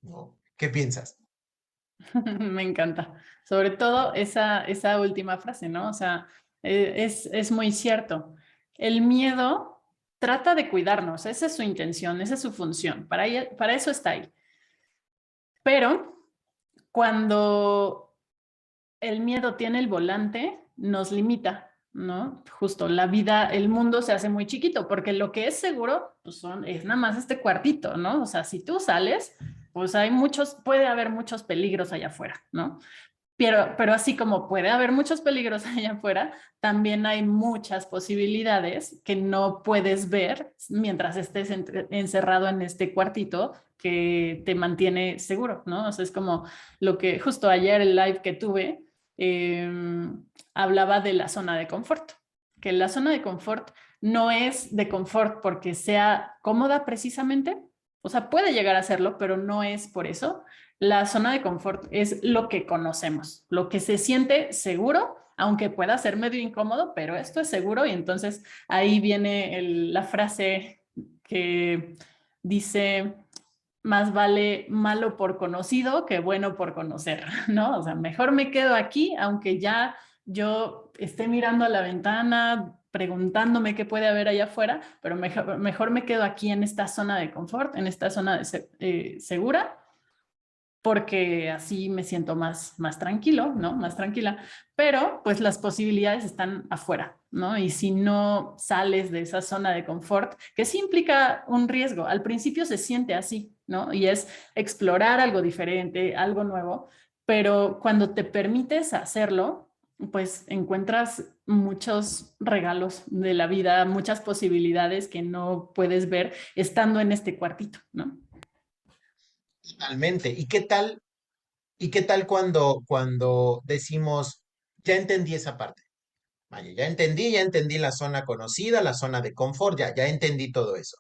¿no? ¿Qué piensas? Me encanta. Sobre todo esa última frase, ¿no? O sea, es muy cierto. El miedo trata de cuidarnos, esa es su intención, esa es su función, para eso está ahí. Pero cuando el miedo tiene el volante, nos limita, ¿no? Justo la vida, el mundo se hace muy chiquito, porque lo que es seguro, pues es nada más este cuartito, ¿no? O sea, si tú sales, pues puede haber muchos peligros allá afuera, ¿no? Pero así como puede haber muchos peligros allá afuera, también hay muchas posibilidades que no puedes ver mientras estés encerrado en este cuartito que te mantiene seguro, ¿no? O sea, es como lo que justo ayer el live que tuve eh, hablaba de la zona de confort, que la zona de confort no es de confort porque sea cómoda precisamente, o sea, puede llegar a serlo, pero no es por eso. La zona de confort es lo que conocemos, lo que se siente seguro, aunque pueda ser medio incómodo, pero esto es seguro y entonces ahí viene la frase que dice, más vale malo por conocido que bueno por conocer, ¿no? O sea, mejor me quedo aquí, aunque ya yo esté mirando a la ventana, preguntándome qué puede haber allá afuera, pero mejor me quedo aquí en esta zona de confort, en esta zona segura porque así me siento más tranquilo, ¿no? Más tranquila, pero pues las posibilidades están afuera, ¿no? Y si no sales de esa zona de confort, que sí implica un riesgo, al principio se siente así, ¿no? Y es explorar algo diferente, algo nuevo, pero cuando te permites hacerlo, pues encuentras muchos regalos de la vida, muchas posibilidades que no puedes ver estando en este cuartito, ¿no? Totalmente. ¿Y qué tal cuando decimos, ya entendí esa parte? Vaya, ya entendí la zona conocida, la zona de confort, ya entendí todo eso.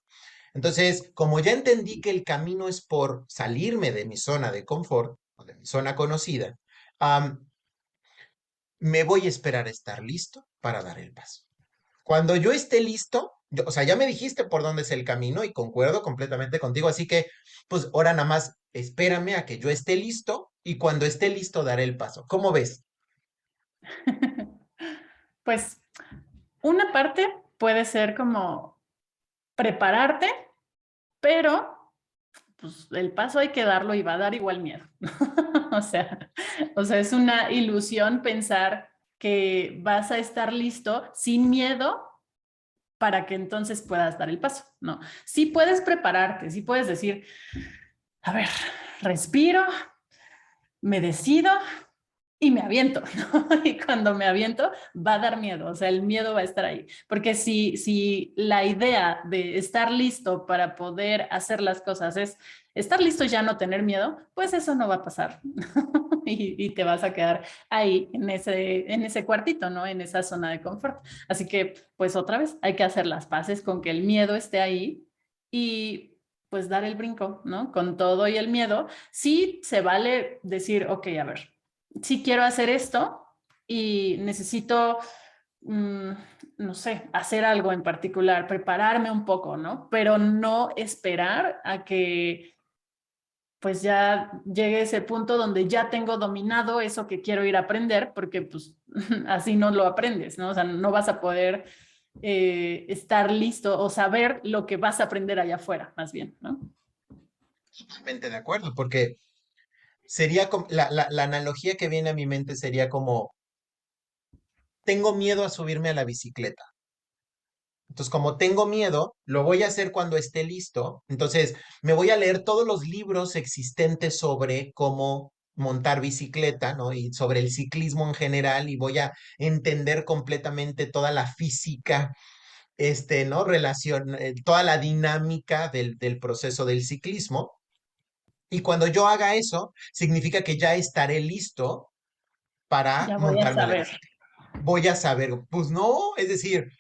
Entonces, como ya entendí que el camino es por salirme de mi zona de confort o de mi zona conocida, am, me voy a esperar a estar listo para dar el paso. Cuando yo esté listo, o sea, ya me dijiste por dónde es el camino y concuerdo completamente contigo, así que, pues ahora nada más espérame a que yo esté listo y cuando esté listo daré el paso. ¿Cómo ves? Pues una parte puede ser como prepararte, pero pues el paso hay que darlo y va a dar igual miedo. o sea, o sea, es una ilusión pensar que vas a estar listo sin miedo para que entonces puedas dar el paso. No, sí puedes prepararte, sí puedes decir, a ver, respiro, me decido y me aviento, ¿no? Y cuando me aviento va a dar miedo, o sea, el miedo va a estar ahí, porque si la idea de estar listo para poder hacer las cosas es estar listo y ya no tener miedo, pues eso no va a pasar y te vas a quedar ahí en ese cuartito, ¿no? En esa zona de confort. Así que, pues otra vez, hay que hacer las paces con que el miedo esté ahí y pues dar el brinco, ¿no? Con todo y el miedo, sí se vale decir, ok, a ver, sí quiero hacer esto y necesito, mm, no sé, hacer algo en particular, prepararme un poco, ¿no? Pero no esperar a que pues ya llegue ese punto donde ya tengo dominado eso que quiero ir a aprender, porque pues así no lo aprendes, ¿no? O sea, no vas a poder estar listo o saber lo que vas a aprender allá afuera, más bien, ¿no? Totalmente de acuerdo, porque sería como, la analogía que viene a mi mente sería como, tengo miedo a subirme a la bicicleta. Entonces, como tengo miedo, lo voy a hacer cuando esté listo. Entonces, me voy a leer todos los libros existentes sobre cómo montar bicicleta, ¿no? Y sobre el ciclismo en general, y voy a entender completamente toda la física, ¿no? Toda la dinámica del proceso del ciclismo. Y cuando yo haga eso, significa que ya estaré listo para Ya voy a montarme a la saber. bicicleta. Voy a saber, pues no, es decir,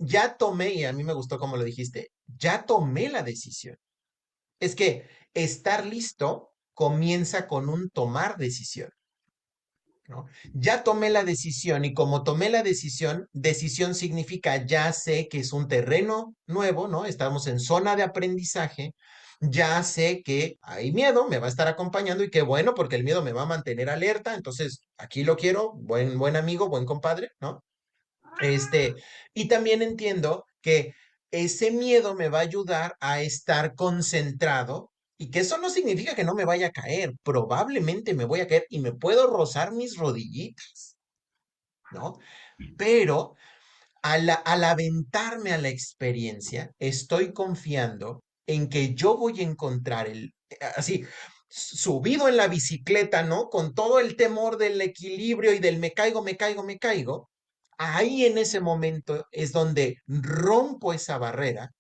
ya tomé, y a mí me gustó como lo dijiste, ya tomé la decisión. Es que estar listo comienza con un tomar decisión. ¿no? Ya tomé la decisión y como tomé la decisión, decisión significa ya sé que es un terreno nuevo, ¿no? Estamos en zona de aprendizaje, ya sé que hay miedo, me va a estar acompañando y qué bueno porque el miedo me va a mantener alerta, entonces aquí lo quiero, buen amigo, buen compadre, ¿no? Este, y también entiendo que ese miedo me va a ayudar a estar concentrado y que eso no significa que no me vaya a caer. Probablemente me voy a caer y me puedo rozar mis rodillitas, ¿no? Pero al aventarme a la experiencia, estoy confiando en que yo voy a encontrar así, subido en la bicicleta, ¿no? Con todo el temor del equilibrio y del me caigo, me caigo, me caigo. Ahí en ese momento es donde rompo esa barrera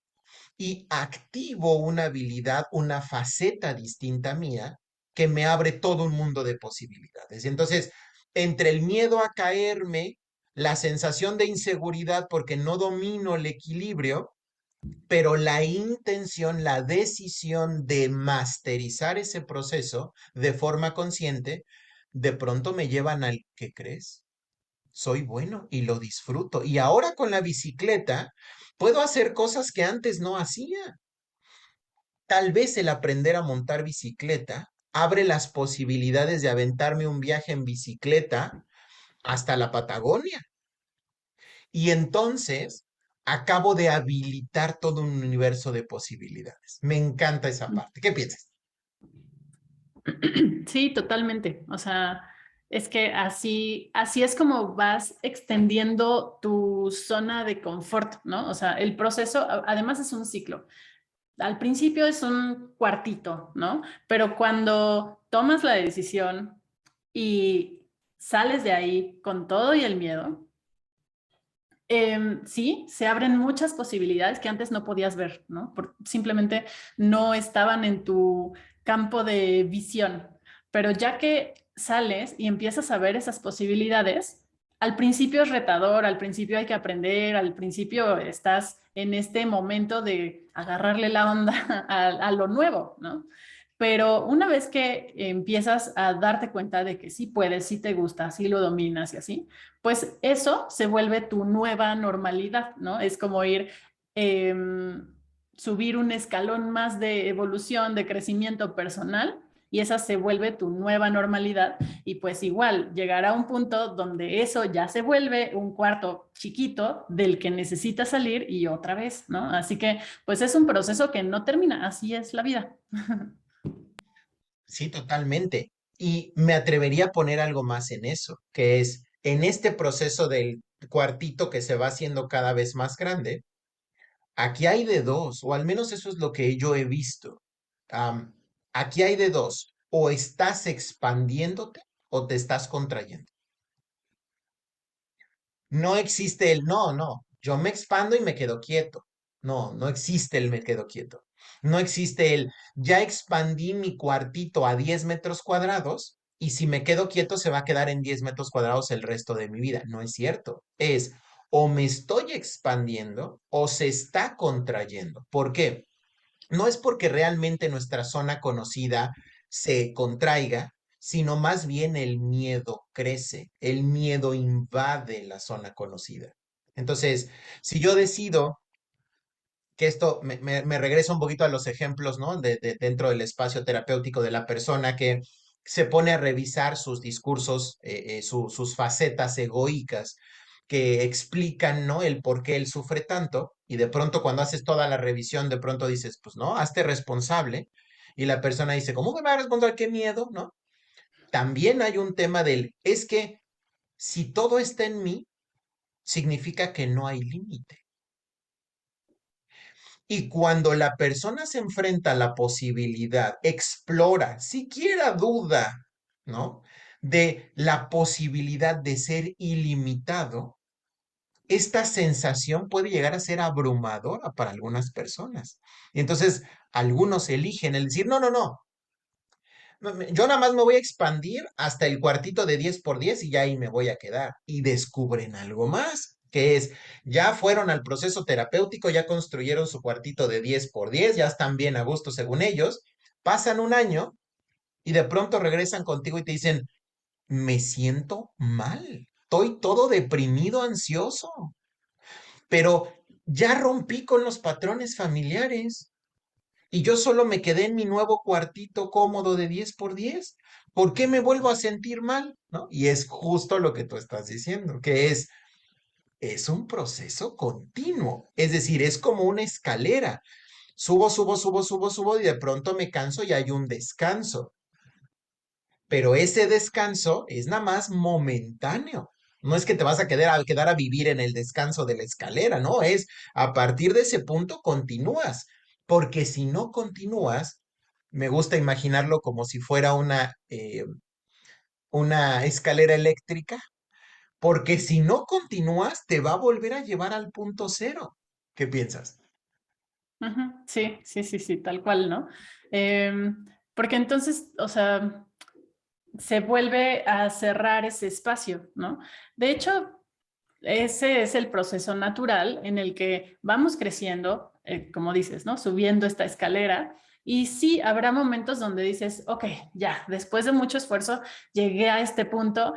y activo una habilidad, una faceta distinta mía que me abre todo un mundo de posibilidades. Entonces, entre el miedo a caerme, la sensación de inseguridad porque no domino el equilibrio, pero la intención, la decisión de masterizar ese proceso de forma consciente, de pronto me llevan al ¿qué crees? Soy bueno y lo disfruto. Y ahora con la bicicleta puedo hacer cosas que antes no hacía. Tal vez el aprender a montar bicicleta abre las posibilidades de aventarme un viaje en bicicleta hasta la Patagonia. Y entonces acabo de habilitar todo un universo de posibilidades. Me encanta esa parte. ¿Qué piensas? Sí, totalmente. O sea, es que así es como vas extendiendo tu zona de confort, ¿no? O sea, el proceso, además es un ciclo. Al principio es un cuartito, ¿no? Pero cuando tomas la decisión y sales de ahí con todo y el miedo, sí, se abren muchas posibilidades que antes no podías ver, ¿no? Simplemente no estaban en tu campo de visión. Pero ya que sales y empiezas a ver esas posibilidades, al principio es retador, al principio hay que aprender, al principio estás en este momento de agarrarle la onda a lo nuevo, ¿no? Pero una vez que empiezas a darte cuenta de que sí puedes, sí te gusta, sí lo dominas y así, pues eso se vuelve tu nueva normalidad, ¿no? Es como ir, eh, subir un escalón más de evolución, de crecimiento personal, y esa se vuelve tu nueva normalidad. Y pues igual, llegará a un punto donde eso ya se vuelve un cuarto chiquito del que necesitas salir y otra vez, ¿no? Así que pues es un proceso que no termina, así es la vida. Sí, totalmente. Y me atrevería a poner algo más en eso, que es en este proceso del cuartito que se va haciendo cada vez más grande. Aquí hay de dos, o al menos eso es lo que yo he visto. Am, Aquí hay de dos, o estás expandiéndote o te estás contrayendo. No existe el no, no, yo me expando y me quedo quieto. No, no existe el me quedo quieto. No existe el ya expandí mi cuartito a 10 metros cuadrados y si me quedo quieto se va a quedar en 10 metros cuadrados el resto de mi vida. No es cierto. Es o me estoy expandiendo o se está contrayendo. ¿Por qué? No es porque realmente nuestra zona conocida se contraiga, sino más bien el miedo crece, el miedo invade la zona conocida. Entonces, si yo decido que esto me regresa un poquito a los ejemplos, ¿no? Dentro del espacio terapéutico de la persona que se pone a revisar sus discursos, sus facetas egoicas que explican, ¿no? El por qué él sufre tanto. Y de pronto cuando haces toda la revisión, de pronto dices, pues no, hazte responsable. Y la persona dice, ¿cómo me va a responder? ¿Qué miedo? ¿No? También hay un tema del, es que si todo está en mí, significa que no hay límite. Y cuando la persona se enfrenta a la posibilidad, explora, siquiera duda, ¿no? De la posibilidad de ser ilimitado, esta sensación puede llegar a ser abrumadora para algunas personas. Y entonces, algunos eligen el decir, no, no, no, yo nada más me voy a expandir hasta el cuartito de 10 por 10 y ya ahí me voy a quedar. Y descubren algo más, que es, ya fueron al proceso terapéutico, ya construyeron su cuartito de 10 por 10, ya están bien a gusto según ellos, pasan un año y de pronto regresan contigo y te dicen, me siento mal. Estoy todo deprimido, ansioso, pero ya rompí con los patrones familiares y yo solo me quedé en mi nuevo cuartito cómodo de 10 por 10. ¿Por qué me vuelvo a sentir mal? ¿No? Y es justo lo que tú estás diciendo, que es un proceso continuo. Es decir, es como una escalera. Subo, subo, subo, subo, subo y de pronto me canso y hay un descanso. Pero ese descanso es nada más momentáneo. No es que te vas a quedar a vivir en el descanso de la escalera, no, es a partir de ese punto continúas, porque si no continúas, me gusta imaginarlo como si fuera una escalera eléctrica, porque si no continúas, te va a volver a llevar al punto cero. ¿Qué piensas? Ujú, sí, sí, sí, sí, tal cual, ¿no? Porque entonces, o sea, se vuelve a cerrar ese espacio, ¿no? De hecho, ese es el proceso natural en el que vamos creciendo, como dices, ¿no? Subiendo esta escalera. Y sí, habrá momentos donde dices, ok, ya, después de mucho esfuerzo, llegué a este punto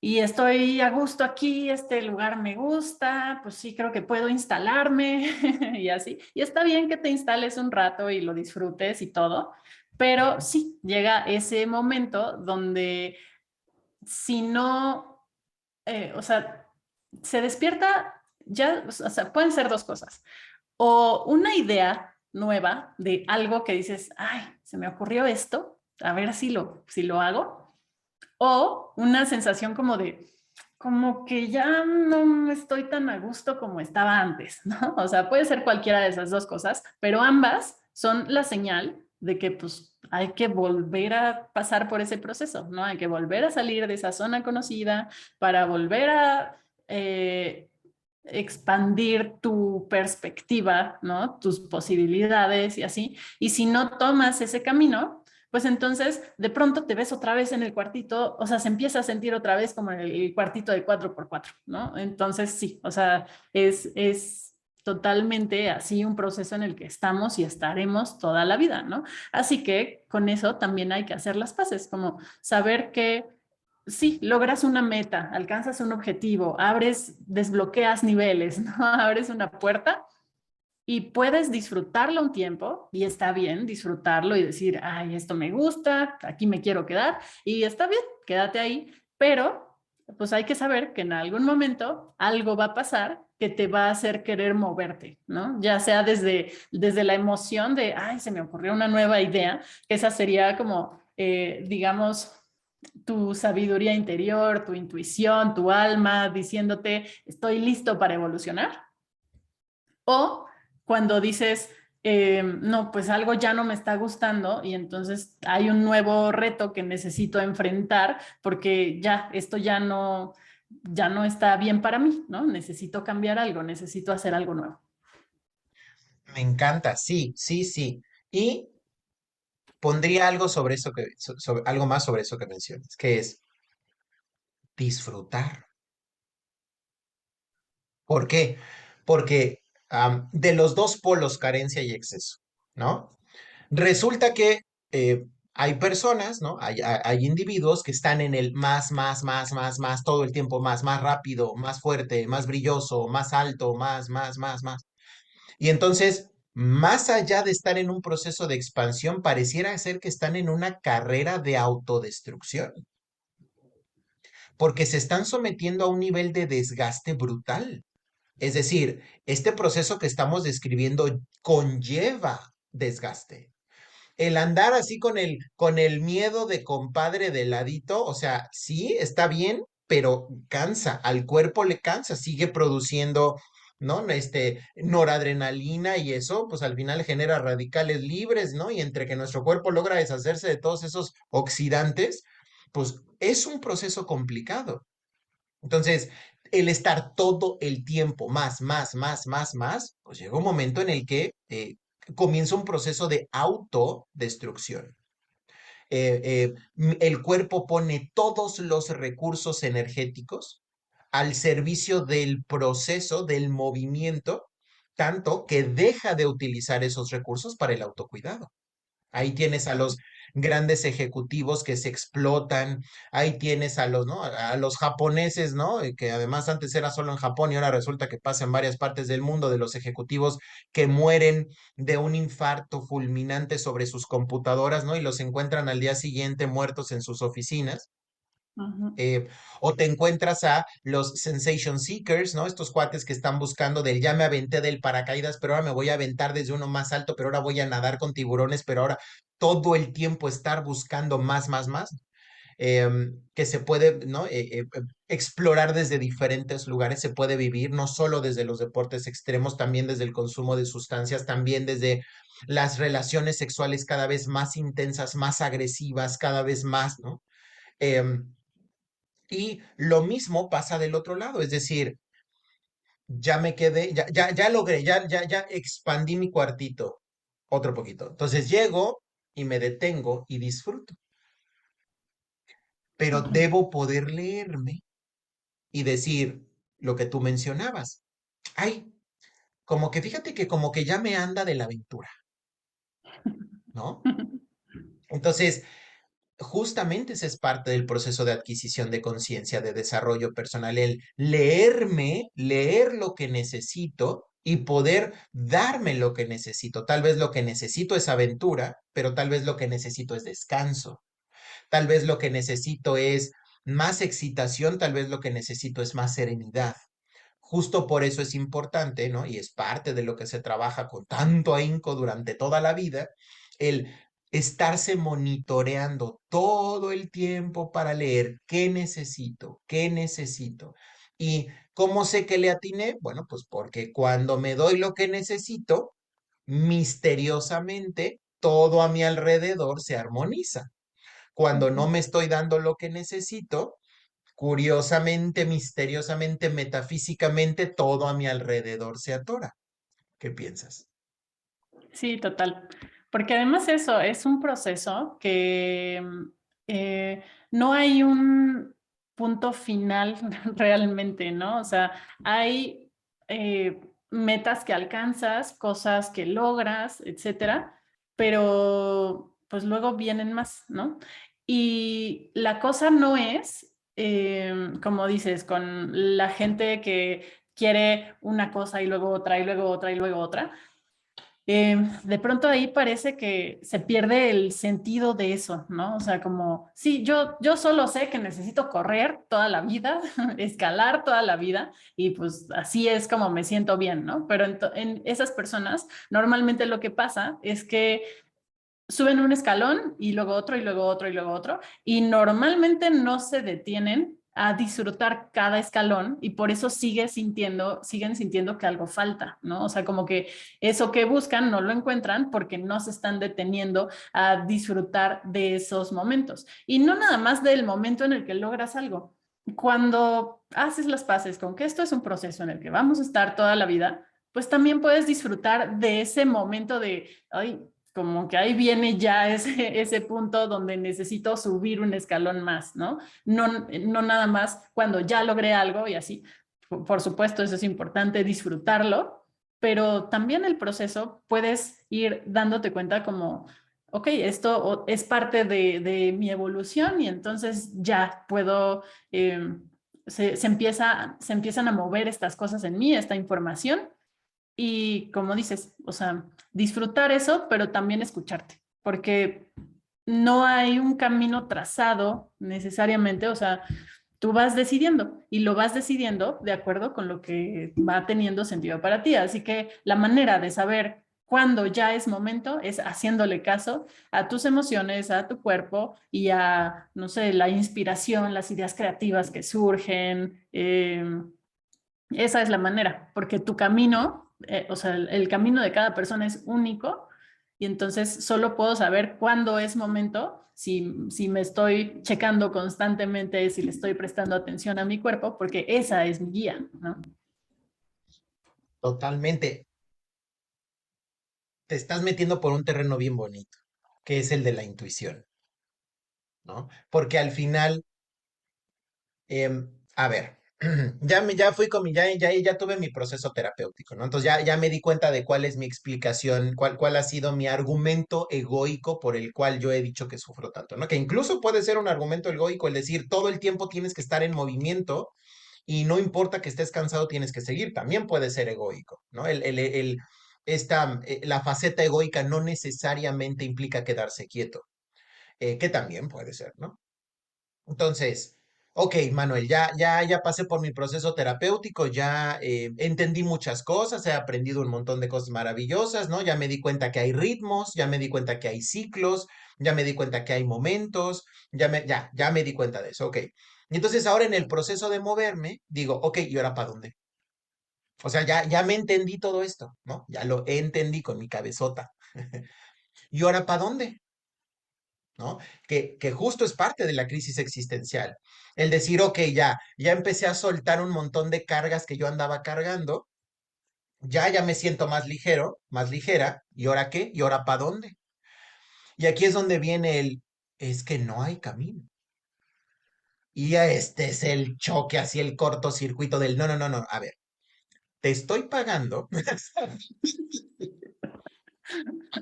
y estoy a gusto aquí, este lugar me gusta, pues sí, creo que puedo instalarme y así. Y está bien que te instales un rato y lo disfrutes y todo, pero sí, llega ese momento donde si no, o sea, se despierta ya, o sea, pueden ser dos cosas. O una idea nueva de algo que dices, ay, se me ocurrió esto, a ver si lo hago. O una sensación como que ya no estoy tan a gusto como estaba antes, ¿no? O sea, puede ser cualquiera de esas dos cosas, pero ambas son la señal de que pues hay que volver a pasar por ese proceso, ¿no? Hay que volver a salir de esa zona conocida para volver a expandir tu perspectiva, ¿no? Tus posibilidades y así. Y si no tomas ese camino, pues entonces de pronto te ves otra vez en el cuartito, o sea, se empieza a sentir otra vez como en el cuartito de 4x4, ¿no? Entonces sí, o sea, es totalmente así un proceso en el que estamos y estaremos toda la vida, ¿no? Así que con eso también hay que hacer las paces, como saber que sí, logras una meta, alcanzas un objetivo, abres, desbloqueas niveles, ¿no? Abres una puerta y puedes disfrutarlo un tiempo y está bien disfrutarlo y decir, ay, esto me gusta, aquí me quiero quedar y está bien, quédate ahí, pero pues hay que saber que en algún momento algo va a pasar que te va a hacer querer moverte, ¿no? Ya sea desde la emoción de, ay, se me ocurrió una nueva idea, que esa sería como, digamos, tu sabiduría interior, tu intuición, tu alma diciéndote, estoy listo para evolucionar. O cuando dices, no, pues algo ya no me está gustando y entonces hay un nuevo reto que necesito enfrentar porque ya, esto ya no está bien para mí, ¿no? Necesito cambiar algo, necesito hacer algo nuevo. Me encanta, sí, sí, sí. Y pondría algo sobre eso algo más sobre eso que mencionas, que es disfrutar. ¿Por qué? Porque de los dos polos, carencia y exceso, ¿no? Resulta que hay personas, ¿no? Hay individuos que están en el más, todo el tiempo más rápido, más fuerte, más brilloso, más alto, más. Y entonces, más allá de estar en un proceso de expansión, pareciera ser que están en una carrera de autodestrucción, porque se están sometiendo a un nivel de desgaste brutal. Es decir, este proceso que estamos describiendo conlleva desgaste. El andar así con el miedo de compadre de ladito, o sea, sí, está bien, pero cansa, al cuerpo le cansa, sigue produciendo, ¿no? Noradrenalina y eso, pues al final genera radicales libres, ¿no? Y entre que nuestro cuerpo logra deshacerse de todos esos oxidantes, pues es un proceso complicado. Entonces, el estar todo el tiempo más, pues llega un momento en el que comienza un proceso de autodestrucción. El cuerpo pone todos los recursos energéticos al servicio del proceso, del movimiento, tanto que deja de utilizar esos recursos para el autocuidado. Ahí tienes a los grandes ejecutivos que se explotan, ahí tienes a los, ¿no? A los japoneses, ¿no? Que además antes era solo en Japón y ahora resulta que pasa en varias partes del mundo, de los ejecutivos que mueren de un infarto fulminante sobre sus computadoras, ¿no? Y los encuentran al día siguiente muertos en sus oficinas. Ujú, eh, o te encuentras a los sensation seekers, ¿no? Estos cuates que están buscando del ya me aventé del paracaídas, pero ahora me voy a aventar desde uno más alto, pero ahora voy a nadar con tiburones, pero ahora todo el tiempo estar buscando más, más, más, que se puede, ¿no? Explorar desde diferentes lugares, se puede vivir, no solo desde los deportes extremos, también desde el consumo de sustancias, también desde las relaciones sexuales cada vez más intensas, más agresivas, cada vez más, ¿no? Em, y lo mismo pasa del otro lado, es decir, ya me quedé, ya logré, ya expandí mi cuartito otro poquito. Entonces llego y me detengo y disfruto, pero ujú, debo poder leerme y decir lo que tú mencionabas. Ay, como que fíjate que como que ya me anda de la aventura, ¿no? Entonces, justamente ese es parte del proceso de adquisición de conciencia, de desarrollo personal, el leerme, leer lo que necesito y poder darme lo que necesito. Tal vez lo que necesito es aventura, pero tal vez lo que necesito es descanso. Tal vez lo que necesito es más excitación, tal vez lo que necesito es más serenidad. Justo por eso es importante, ¿no? Y es parte de lo que se trabaja con tanto ahínco durante toda la vida, el estarse monitoreando todo el tiempo para leer qué necesito, qué necesito. ¿Y cómo sé que le atiné? Bueno, pues porque cuando me doy lo que necesito, misteriosamente todo a mi alrededor se armoniza. Cuando no ujú. me estoy dando lo que necesito, curiosamente, misteriosamente, metafísicamente, todo a mi alrededor se atora. ¿Qué piensas? Sí, total. Porque además eso es un proceso que no hay un punto final realmente, ¿no? O sea, hay metas que alcanzas, cosas que logras, etcétera, pero pues luego vienen más, ¿no? Y la cosa no es, como dices, con la gente que quiere una cosa y luego otra y luego otra y luego otra, de pronto ahí parece que se pierde el sentido de eso, ¿no? O sea, como, sí, yo solo sé que necesito correr toda la vida, escalar toda la vida, y pues así es como me siento bien, ¿no? Pero en esas personas, normalmente lo que pasa es que suben un escalón y luego otro y luego otro y luego otro, y normalmente no se detienen a disfrutar cada escalón y por eso siguen sintiendo que algo falta, ¿no? O sea, como que eso que buscan no lo encuentran porque no se están deteniendo a disfrutar de esos momentos. Y no nada más del momento en el que logras algo. Cuando haces las paces con que esto es un proceso en el que vamos a estar toda la vida, pues también puedes disfrutar de ese momento de, ay, como que ahí viene ya ese punto donde necesito subir un escalón más, ¿no? No nada más cuando ya logré algo y así. Por supuesto, eso es importante, disfrutarlo, pero también el proceso puedes ir dándote cuenta como, ok, esto es parte de mi evolución y entonces ya puedo, se empiezan a mover estas cosas en mí, esta información y como dices, o sea, disfrutar eso, pero también escucharte, porque no hay un camino trazado necesariamente, o sea, tú vas decidiendo y lo vas decidiendo de acuerdo con lo que va teniendo sentido para ti. Así que la manera de saber cuándo ya es momento es haciéndole caso a tus emociones, a tu cuerpo y a, no sé, la inspiración, las ideas creativas que surgen. Esa es la manera, porque tu camino, o sea, el camino de cada persona es único y entonces solo puedo saber cuándo es momento, si me estoy checando constantemente, si le estoy prestando atención a mi cuerpo, porque esa es mi guía, ¿no? Totalmente. Te estás metiendo por un terreno bien bonito, que es el de la intuición, ¿no? Porque al final, a ver. ya fui con ya tuve mi proceso terapéutico, ¿no? Entonces ya me di cuenta de cuál es mi explicación, cuál ha sido mi argumento egoico por el cual yo he dicho que sufro tanto, ¿no? Que incluso puede ser un argumento egoico el decir todo el tiempo tienes que estar en movimiento y no importa que estés cansado, tienes que seguir. También puede ser egoico, ¿no? La faceta egoica no necesariamente implica quedarse quieto, que también puede ser, ¿no? Entonces, ok, Manuel, ya pasé por mi proceso terapéutico, ya entendí muchas cosas, he aprendido un montón de cosas maravillosas, ¿no? Ya me di cuenta que hay ritmos, ya me di cuenta que hay ciclos, ya me di cuenta que hay momentos, ya me di cuenta de eso, ok. Y entonces ahora en el proceso de moverme, digo, ok, ¿y ahora para dónde? O sea, ya me entendí todo esto, ¿no? Ya lo entendí con mi cabezota. ¿Y ahora para dónde? ¿No? Que justo es parte de la crisis existencial. El decir, ok, ya empecé a soltar un montón de cargas que yo andaba cargando, ya me siento más ligero, más ligera, ¿y ahora qué? ¿Y ahora para dónde? Y aquí es donde viene es que no hay camino. Y este es el choque, así el cortocircuito del, no, no, no, no, a ver, te estoy pagando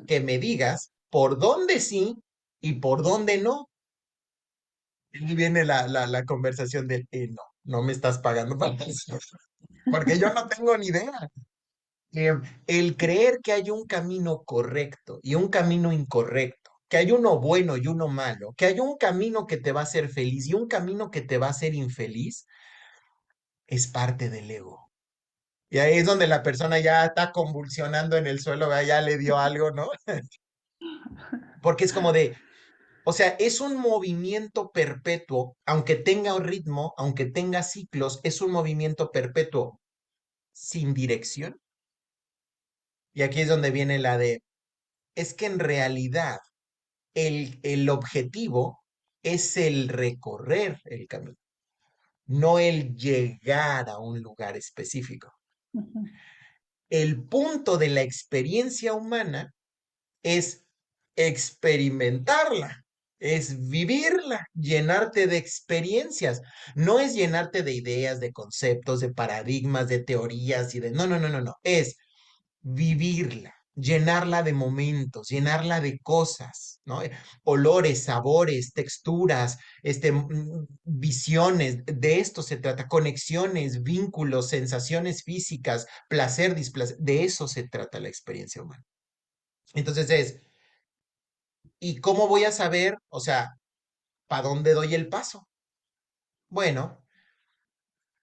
que me digas por dónde sí y por dónde no. Y viene la conversación del, no me estás pagando para eso, porque yo no tengo ni idea. Eh, el creer que hay un camino correcto y un camino incorrecto, que hay uno bueno y uno malo, que hay un camino que te va a hacer feliz y un camino que te va a hacer infeliz, es parte del ego. Y ahí es donde la persona ya está convulsionando en el suelo, ¿verdad? Ya le dio algo, ¿no? Porque es como de, o sea, es un movimiento perpetuo, aunque tenga un ritmo, aunque tenga ciclos, es un movimiento perpetuo sin dirección. Y aquí es donde viene la de, es que en realidad el objetivo es el recorrer el camino, no el llegar a un lugar específico. Ujú, El punto de la experiencia humana es experimentarla, es vivirla, llenarte de experiencias. No es llenarte de ideas, de conceptos, de paradigmas, de teorías y de... No, no, no, no, no. Es vivirla, llenarla de momentos, llenarla de cosas, ¿no? Olores, sabores, texturas, visiones, de esto se trata, conexiones, vínculos, sensaciones físicas, placer, displacer, de eso se trata la experiencia humana. Entonces ¿y cómo voy a saber, o sea, para dónde doy el paso? Bueno,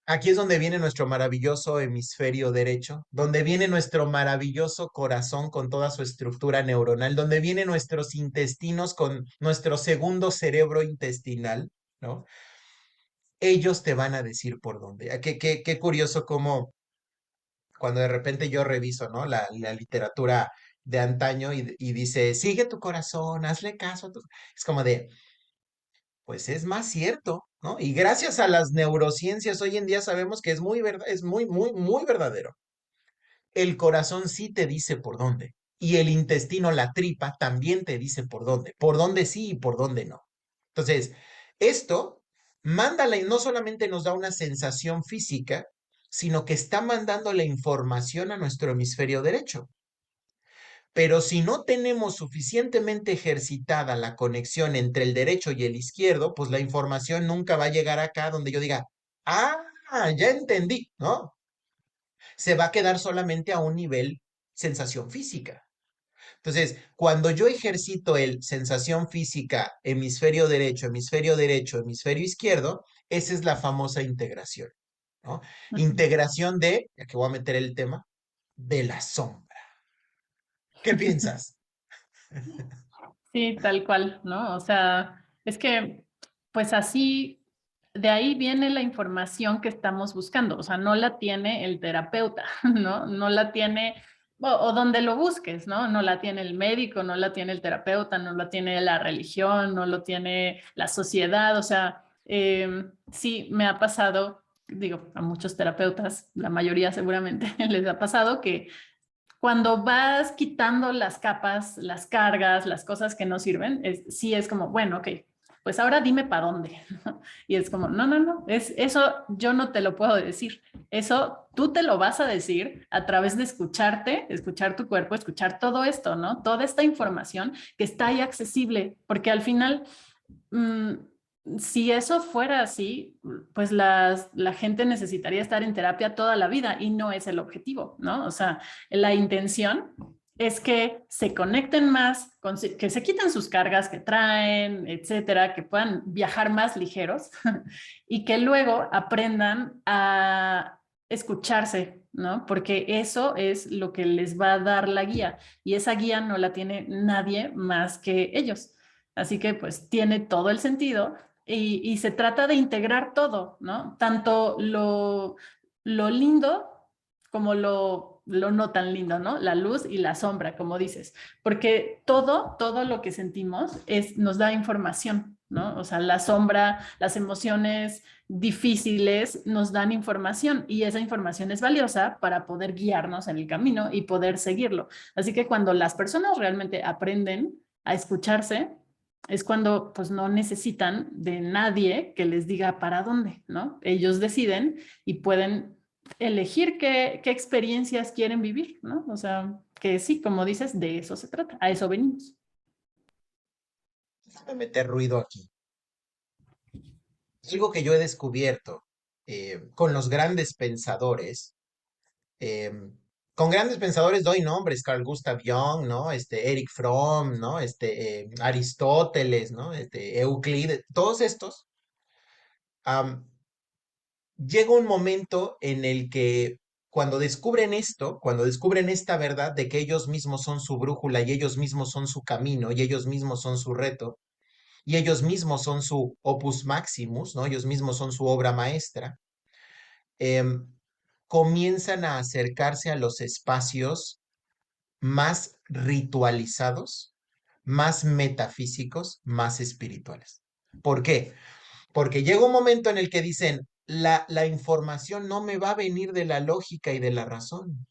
aquí es donde viene nuestro maravilloso hemisferio derecho, donde viene nuestro maravilloso corazón con toda su estructura neuronal, donde vienen nuestros intestinos con nuestro segundo cerebro intestinal, ¿no? Ellos te van a decir por dónde. Qué curioso cómo cuando de repente yo reviso, ¿no? La literatura de antaño y dice, sigue tu corazón, hazle caso a tu... Es como de, pues es más cierto, ¿no? Y gracias a las neurociencias hoy en día sabemos que es muy verdad, es muy verdadero. El corazón sí te dice por dónde. Y el intestino, la tripa, también te dice por dónde. Por dónde sí y por dónde no. Entonces, esto mándala y no solamente nos da una sensación física, sino que está mandando la información a nuestro hemisferio derecho. Pero si no tenemos suficientemente ejercitada la conexión entre el derecho y el izquierdo, pues la información nunca va a llegar acá donde yo diga, ah, ya entendí, ¿no? Se va a quedar solamente a un nivel sensación física. Entonces, cuando yo ejercito el sensación física, hemisferio derecho, hemisferio izquierdo, esa es la famosa integración, ¿no? ujú. Integración de, ya que voy a meter el tema, de la sombra. ¿Qué piensas? Sí, tal cual, ¿no? O sea, es que, pues así, de ahí viene la información que estamos buscando, o sea, no la tiene el terapeuta, ¿no? No la tiene, o donde lo busques, ¿no? No la tiene el médico, no la tiene el terapeuta, no la tiene la religión, no lo tiene la sociedad, o sea, sí me ha pasado, digo, a muchos terapeutas, la mayoría seguramente les ha pasado que cuando vas quitando las capas, las cargas, las cosas que no sirven, sí es como, bueno, ok, pues ahora dime para dónde. Y es como, no, no, no, eso yo no te lo puedo decir. Eso tú te lo vas a decir a través de escucharte, escuchar tu cuerpo, escuchar todo esto, ¿no? Toda esta información que está ahí accesible, porque al final, mmm, si eso fuera así, pues la gente necesitaría estar en terapia toda la vida y no es el objetivo, ¿no? O sea, la intención es que se conecten más, que se quiten sus cargas que traen, etcétera, que puedan viajar más ligeros y que luego aprendan a escucharse, ¿no? Porque eso es lo que les va a dar la guía y esa guía no la tiene nadie más que ellos. Así que pues tiene todo el sentido y se trata de integrar todo, ¿no? Tanto lo lindo como lo no tan lindo, ¿no? La luz y la sombra, como dices, porque todo lo que sentimos nos da información, ¿no? O sea, la sombra, las emociones difíciles nos dan información y esa información es valiosa para poder guiarnos en el camino y poder seguirlo. Así que cuando las personas realmente aprenden a escucharse, es cuando pues no necesitan de nadie que les diga para dónde, ¿no? Ellos deciden y pueden elegir qué experiencias quieren vivir, ¿no? O sea, que sí, como dices, de eso se trata, a eso venimos. Déjame meter ruido aquí. Algo que yo he descubierto con los grandes pensadores, em, con grandes pensadores doy nombres, Carl Gustav Jung, ¿no? Eric Fromm, ¿no? Aristóteles, ¿no? Euclides, todos estos, am, llega un momento en el que cuando descubren esto, cuando descubren esta verdad de que ellos mismos son su brújula y ellos mismos son su camino y ellos mismos son su reto y ellos mismos son su opus maximus, ¿no? Ellos mismos son su obra maestra, em, comienzan a acercarse a los espacios más ritualizados, más metafísicos, más espirituales. ¿Por qué? Porque llega un momento en el que dicen, la información no me va a venir de la lógica y de la razón.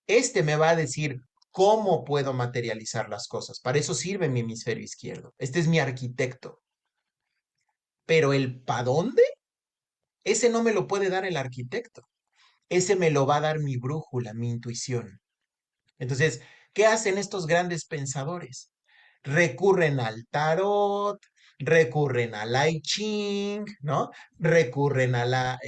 Me va a decir cómo puedo materializar las cosas. Para eso sirve mi hemisferio izquierdo. Este es mi arquitecto. Pero el ¿para dónde? Ese no me lo puede dar el arquitecto. Ese me lo va a dar mi brújula, mi intuición. Entonces, ¿qué hacen estos grandes pensadores? Recurren al tarot, recurren al I Ching, ¿no? Recurren a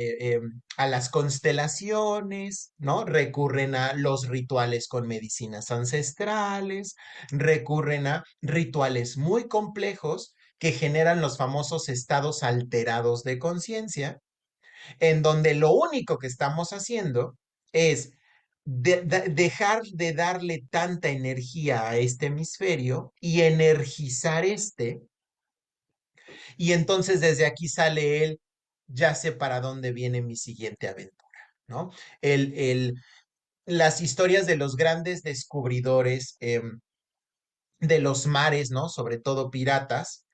las constelaciones, ¿no? Recurren a los rituales con medicinas ancestrales, recurren a rituales muy complejos que generan los famosos estados alterados de conciencia, en donde lo único que estamos haciendo es dejar de darle tanta energía a este hemisferio y energizar y entonces desde aquí sale él, ya sé para dónde viene mi siguiente aventura, ¿no? El, el, las historias de los grandes descubridores de los mares, ¿no? Sobre todo piratas,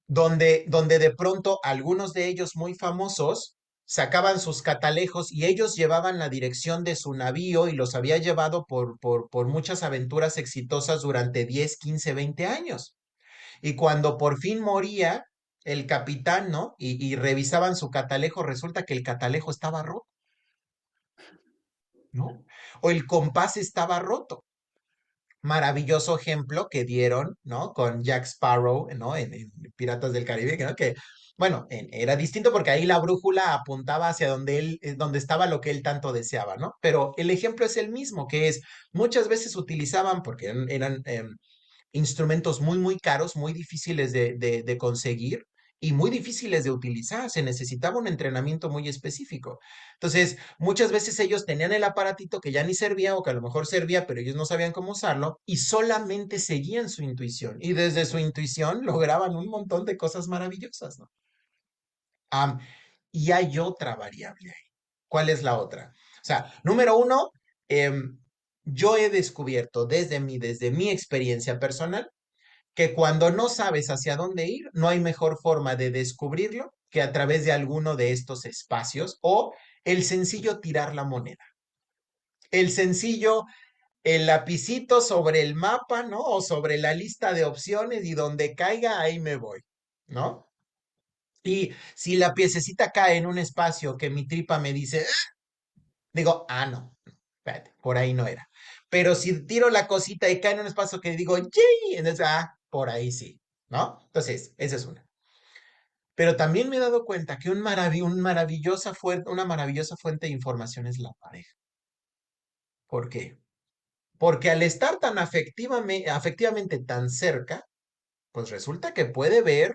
donde de pronto algunos de ellos muy famosos sacaban sus catalejos y ellos llevaban la dirección de su navío y los había llevado por muchas aventuras exitosas durante 10, 15, 20 años. Y cuando por fin moría el capitán, ¿no? Y revisaban su catalejo, resulta que el catalejo estaba roto, ¿no? O el compás estaba roto. Maravilloso ejemplo que dieron, ¿no? Con Jack Sparrow, ¿no? En Piratas del Caribe, ¿no? Que, bueno, era distinto porque ahí la brújula apuntaba hacia donde él, donde estaba lo que él tanto deseaba, ¿no? Pero el ejemplo es el mismo, que es, muchas veces utilizaban, porque eran instrumentos muy, muy caros, muy difíciles de conseguir y muy difíciles de utilizar. Se necesitaba un entrenamiento muy específico. Entonces, muchas veces ellos tenían el aparatito que ya ni servía o que a lo mejor servía, pero ellos no sabían cómo usarlo y solamente seguían su intuición. Y desde su intuición lograban un montón de cosas maravillosas, ¿no? Um, y hay otra variable ahí. ¿Cuál es la otra? O sea, número uno, yo he descubierto desde mi experiencia personal que cuando no sabes hacia dónde ir, no hay mejor forma de descubrirlo que a través de alguno de estos espacios o el sencillo tirar la moneda. El sencillo el lapicito sobre el mapa, ¿no? O sobre la lista de opciones y donde caiga, ahí me voy, ¿no? Y si la piececita cae en un espacio que mi tripa me dice, "Ah", digo, ah, no, espérate, por ahí no era. Pero si tiro la cosita y cae en un espacio que digo, yay, entonces, ah, por ahí sí, ¿no? Entonces, esa es una. Pero también me he dado cuenta que una maravillosa fuente de información es la pareja. ¿Por qué? Porque al estar tan afectivamente tan cerca, pues resulta que puede ver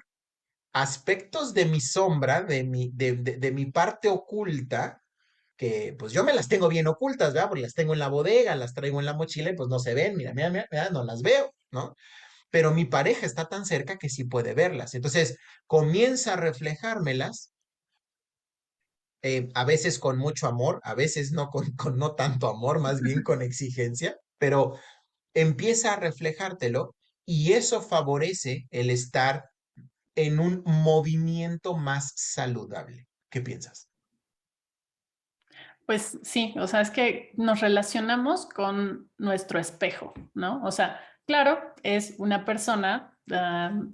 aspectos de mi sombra, de mi parte oculta, que pues yo me las tengo bien ocultas, ¿verdad? Porque las tengo en la bodega, las traigo en la mochila y pues no se ven, mira, mira, mira, mira, no las veo, ¿no? Pero mi pareja está tan cerca que sí puede verlas. Entonces comienza a reflejármelas, a veces con mucho amor, a veces no con no tanto amor, más bien con exigencia, pero empieza a reflejártelo y eso favorece el estar en un movimiento más saludable. ¿Qué piensas? Pues sí, o sea, es que nos relacionamos con nuestro espejo, ¿no? O sea, claro, es una persona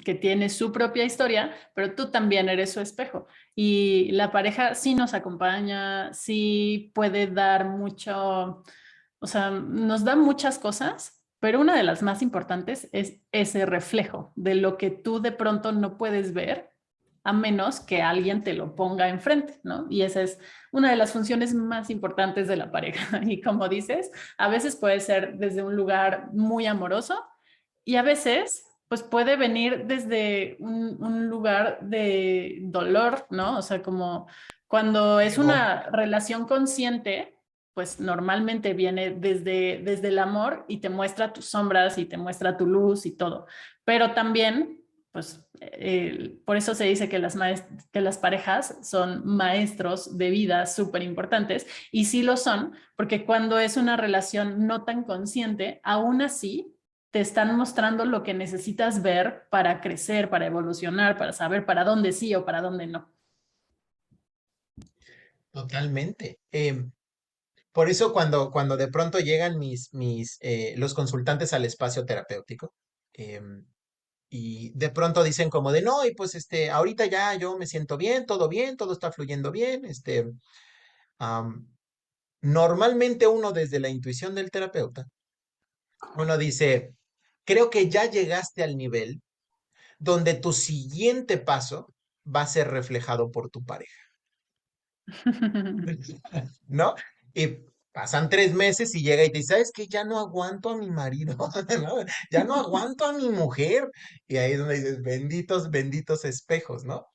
que tiene su propia historia, pero tú también eres su espejo. Y la pareja sí nos acompaña, sí puede dar mucho, o sea, nos da muchas cosas, pero una de las más importantes es ese reflejo de lo que tú de pronto no puedes ver a menos que alguien te lo ponga enfrente, ¿no? Y esa es una de las funciones más importantes de la pareja. Y como dices, a veces puede ser desde un lugar muy amoroso y a veces pues puede venir desde un lugar de dolor, ¿no? O sea, como cuando es Ego. una relación consciente, pues normalmente viene desde el amor y te muestra tus sombras y te muestra tu luz y todo. Pero también pues por eso se dice que que las parejas son maestros de vida súper importantes y sí lo son, porque cuando es una relación no tan consciente, aún así te están mostrando lo que necesitas ver para crecer, para evolucionar, para saber para dónde sí o para dónde no. Totalmente. Por eso cuando de pronto llegan los consultantes al espacio terapéutico, em, y de pronto dicen como de, no, y pues ahorita ya yo me siento bien, todo está fluyendo bien, am, normalmente uno desde la intuición del terapeuta, uno dice, creo que ya llegaste al nivel donde tu siguiente paso va a ser reflejado por tu pareja. ¿No? Y pasan 3 meses y llega y te dice, ¿sabes qué? Ya no aguanto a mi marido, ¿no? Ya no aguanto a mi mujer. Y ahí es donde dices, benditos, benditos espejos, ¿no?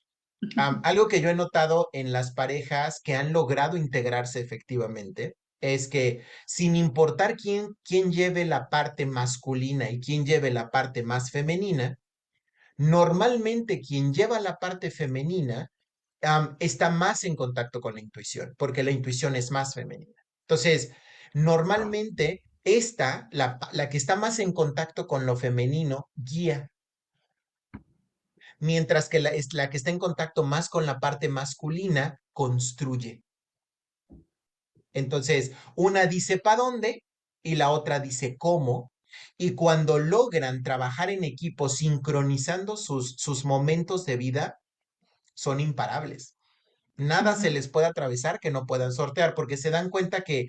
Algo que yo he notado en las parejas que han logrado integrarse efectivamente es que sin importar quién lleve la parte masculina y quién lleve la parte más femenina, normalmente quien lleva la parte femenina está más en contacto con la intuición, porque la intuición es más femenina. Entonces, normalmente la que está más en contacto con lo femenino, guía, mientras que la que está en contacto más con la parte masculina, construye. Entonces, una dice para dónde y la otra dice cómo. Y cuando logran trabajar en equipo sincronizando sus momentos de vida, son imparables. Nada se les puede atravesar que no puedan sortear, porque se dan cuenta que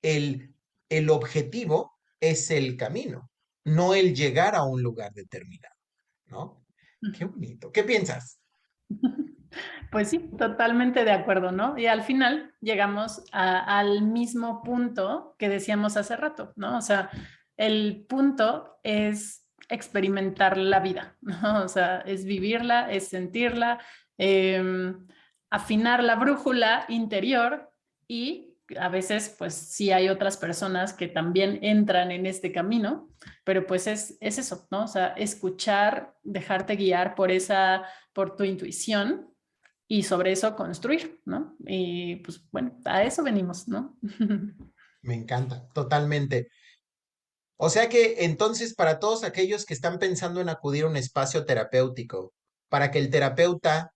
el, el objetivo es el camino, no el llegar a un lugar determinado, ¿no? Qué bonito. ¿Qué piensas? Pues sí, totalmente de acuerdo, ¿no? Y al final llegamos al mismo punto que decíamos hace rato, ¿no? O sea, el punto es experimentar la vida, ¿no? O sea, es vivirla, es sentirla, eh, afinar la brújula interior y a veces, pues sí hay otras personas que también entran en este camino, pero pues es eso, ¿no? O sea, escuchar, dejarte guiar por tu intuición y sobre eso construir, ¿no? Y pues bueno, a eso venimos, ¿no? Me encanta, totalmente. O sea que entonces para todos aquellos que están pensando en acudir a un espacio terapéutico, para que el terapeuta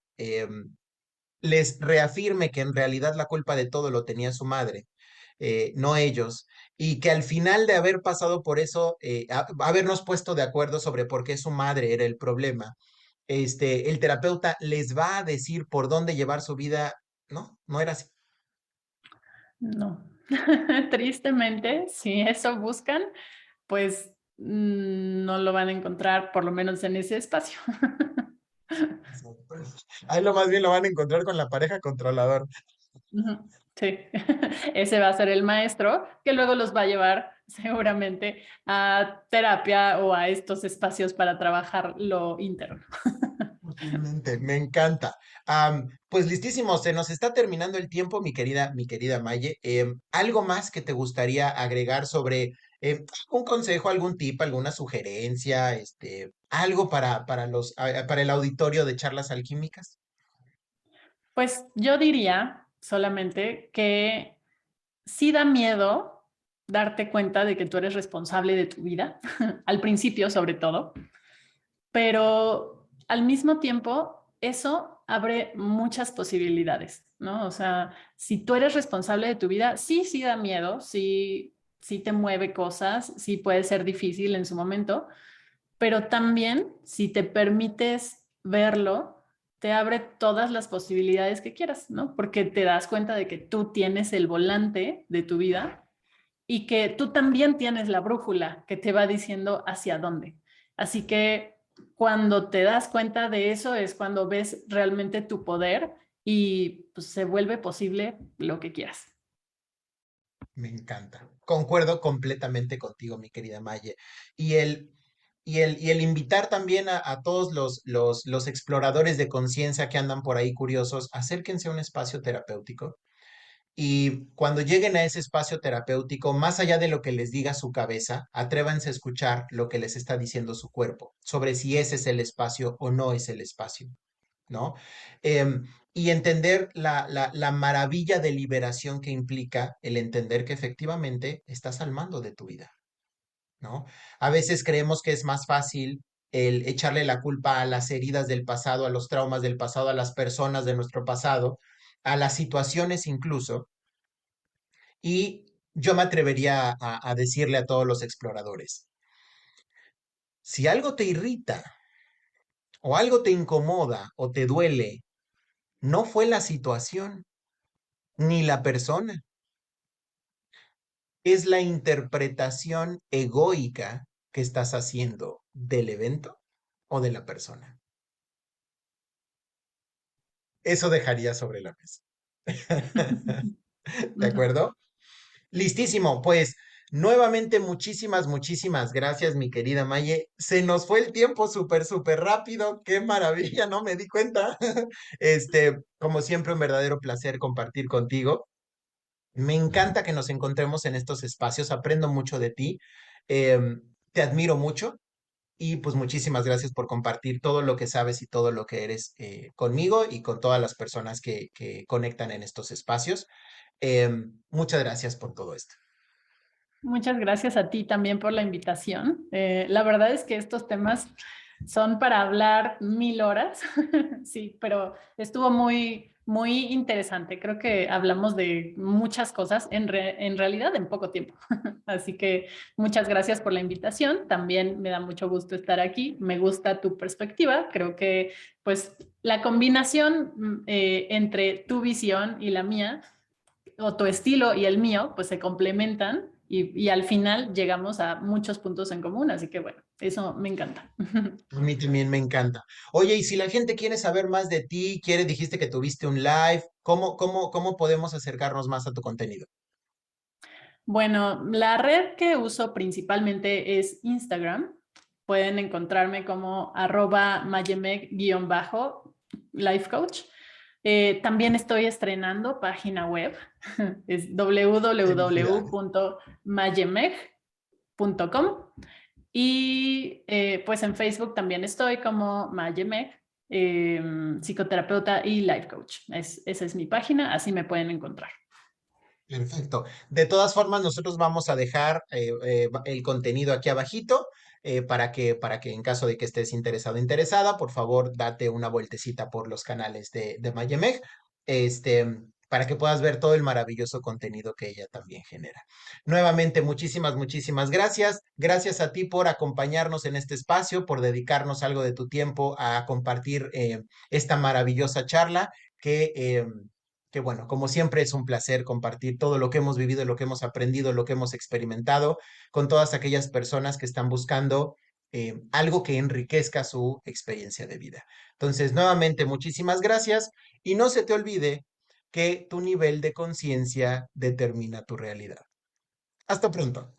les reafirme que en realidad la culpa de todo lo tenía su madre, no ellos, y que al final de haber pasado por eso, habernos puesto de acuerdo sobre por qué su madre era el problema, el terapeuta les va a decir por dónde llevar su vida. No, no era así. No. Tristemente, si eso buscan, pues no lo van a encontrar, por lo menos en ese espacio. Ahí lo más bien lo van a encontrar con la pareja controlador. Ujú, sí, ese va a ser el maestro que luego los va a llevar seguramente a terapia o a estos espacios para trabajar lo interno. Totalmente, me encanta. Pues listísimo, se nos está terminando el tiempo, mi querida Maye. ¿Algo más que te gustaría agregar sobre algún consejo, algún tip, alguna sugerencia, algo para el auditorio de charlas alquímicas? Pues yo diría solamente que sí da miedo darte cuenta de que tú eres responsable de tu vida, al principio sobre todo, pero al mismo tiempo eso abre muchas posibilidades, ¿no? O sea, si tú eres responsable de tu vida, sí, sí da miedo, sí, sí te mueve cosas, sí puede ser difícil en su momento, pero también si te permites verlo, te abre todas las posibilidades que quieras, ¿no? Porque te das cuenta de que tú tienes el volante de tu vida y que tú también tienes la brújula que te va diciendo hacia dónde. Así que cuando te das cuenta de eso es cuando ves realmente tu poder y pues, se vuelve posible lo que quieras. Me encanta. Concuerdo completamente contigo, mi querida Maye. Y el invitar también a todos los exploradores de conciencia que andan por ahí curiosos, acérquense a un espacio terapéutico. Y cuando lleguen a ese espacio terapéutico, más allá de lo que les diga su cabeza, atrévanse a escuchar lo que les está diciendo su cuerpo sobre si ese es el espacio o no es el espacio. ¿No? Y entender la maravilla de liberación que implica el entender que efectivamente estás al mando de tu vida, ¿no? A veces creemos que es más fácil el echarle la culpa a las heridas del pasado, a los traumas del pasado, a las personas de nuestro pasado, a las situaciones incluso, y yo me atrevería a decirle a todos los exploradores, si algo te irrita o algo te incomoda o te duele, no fue la situación ni la persona, es la interpretación egoica que estás haciendo del evento o de la persona. Eso dejaría sobre la mesa. ¿De acuerdo? Listísimo. Pues nuevamente muchísimas gracias, mi querida Maye. Se nos fue el tiempo súper, súper rápido. Qué maravilla, no me di cuenta. Como siempre, un verdadero placer compartir contigo. Me encanta que nos encontremos en estos espacios. Aprendo mucho de ti. Te admiro mucho. Y pues muchísimas gracias por compartir todo lo que sabes y todo lo que eres conmigo y con todas las personas que conectan en estos espacios. Muchas gracias por todo esto. Muchas gracias a ti también por la invitación. La verdad es que estos temas son para hablar 1000 horas, sí, pero estuvo muy, muy interesante. Creo que hablamos de muchas cosas en realidad en poco tiempo. Así que muchas gracias por la invitación. También me da mucho gusto estar aquí. Me gusta tu perspectiva. Creo que pues la combinación entre tu visión y la mía o tu estilo y el mío, pues se complementan y al final llegamos a muchos puntos en común. Así que bueno, eso me encanta. A mí también me encanta. Oye, y si la gente quiere saber más de ti, dijiste que tuviste un live, ¿cómo podemos acercarnos más a tu contenido? Bueno, la red que uso principalmente es Instagram. Pueden encontrarme como @mayemeg_life coach. También estoy estrenando página web. Es Felicidades. www.mayemeg.com. Y pues en Facebook también estoy como Mayemeg, psicoterapeuta y life coach. Esa es mi página, así me pueden encontrar. Perfecto. De todas formas, nosotros vamos a dejar el contenido aquí abajito para que en caso de que estés interesado o interesada, por favor, date una vueltecita por los canales de Mayemeg. Este, para que puedas ver todo el maravilloso contenido que ella también genera. Nuevamente, muchísimas, muchísimas gracias. Gracias a ti por acompañarnos en este espacio, por dedicarnos algo de tu tiempo a compartir esta maravillosa charla que bueno, como siempre es un placer compartir todo lo que hemos vivido, lo que hemos aprendido, lo que hemos experimentado con todas aquellas personas que están buscando algo que enriquezca su experiencia de vida. Entonces, nuevamente, muchísimas gracias y no se te olvide que tu nivel de conciencia determina tu realidad. Hasta pronto.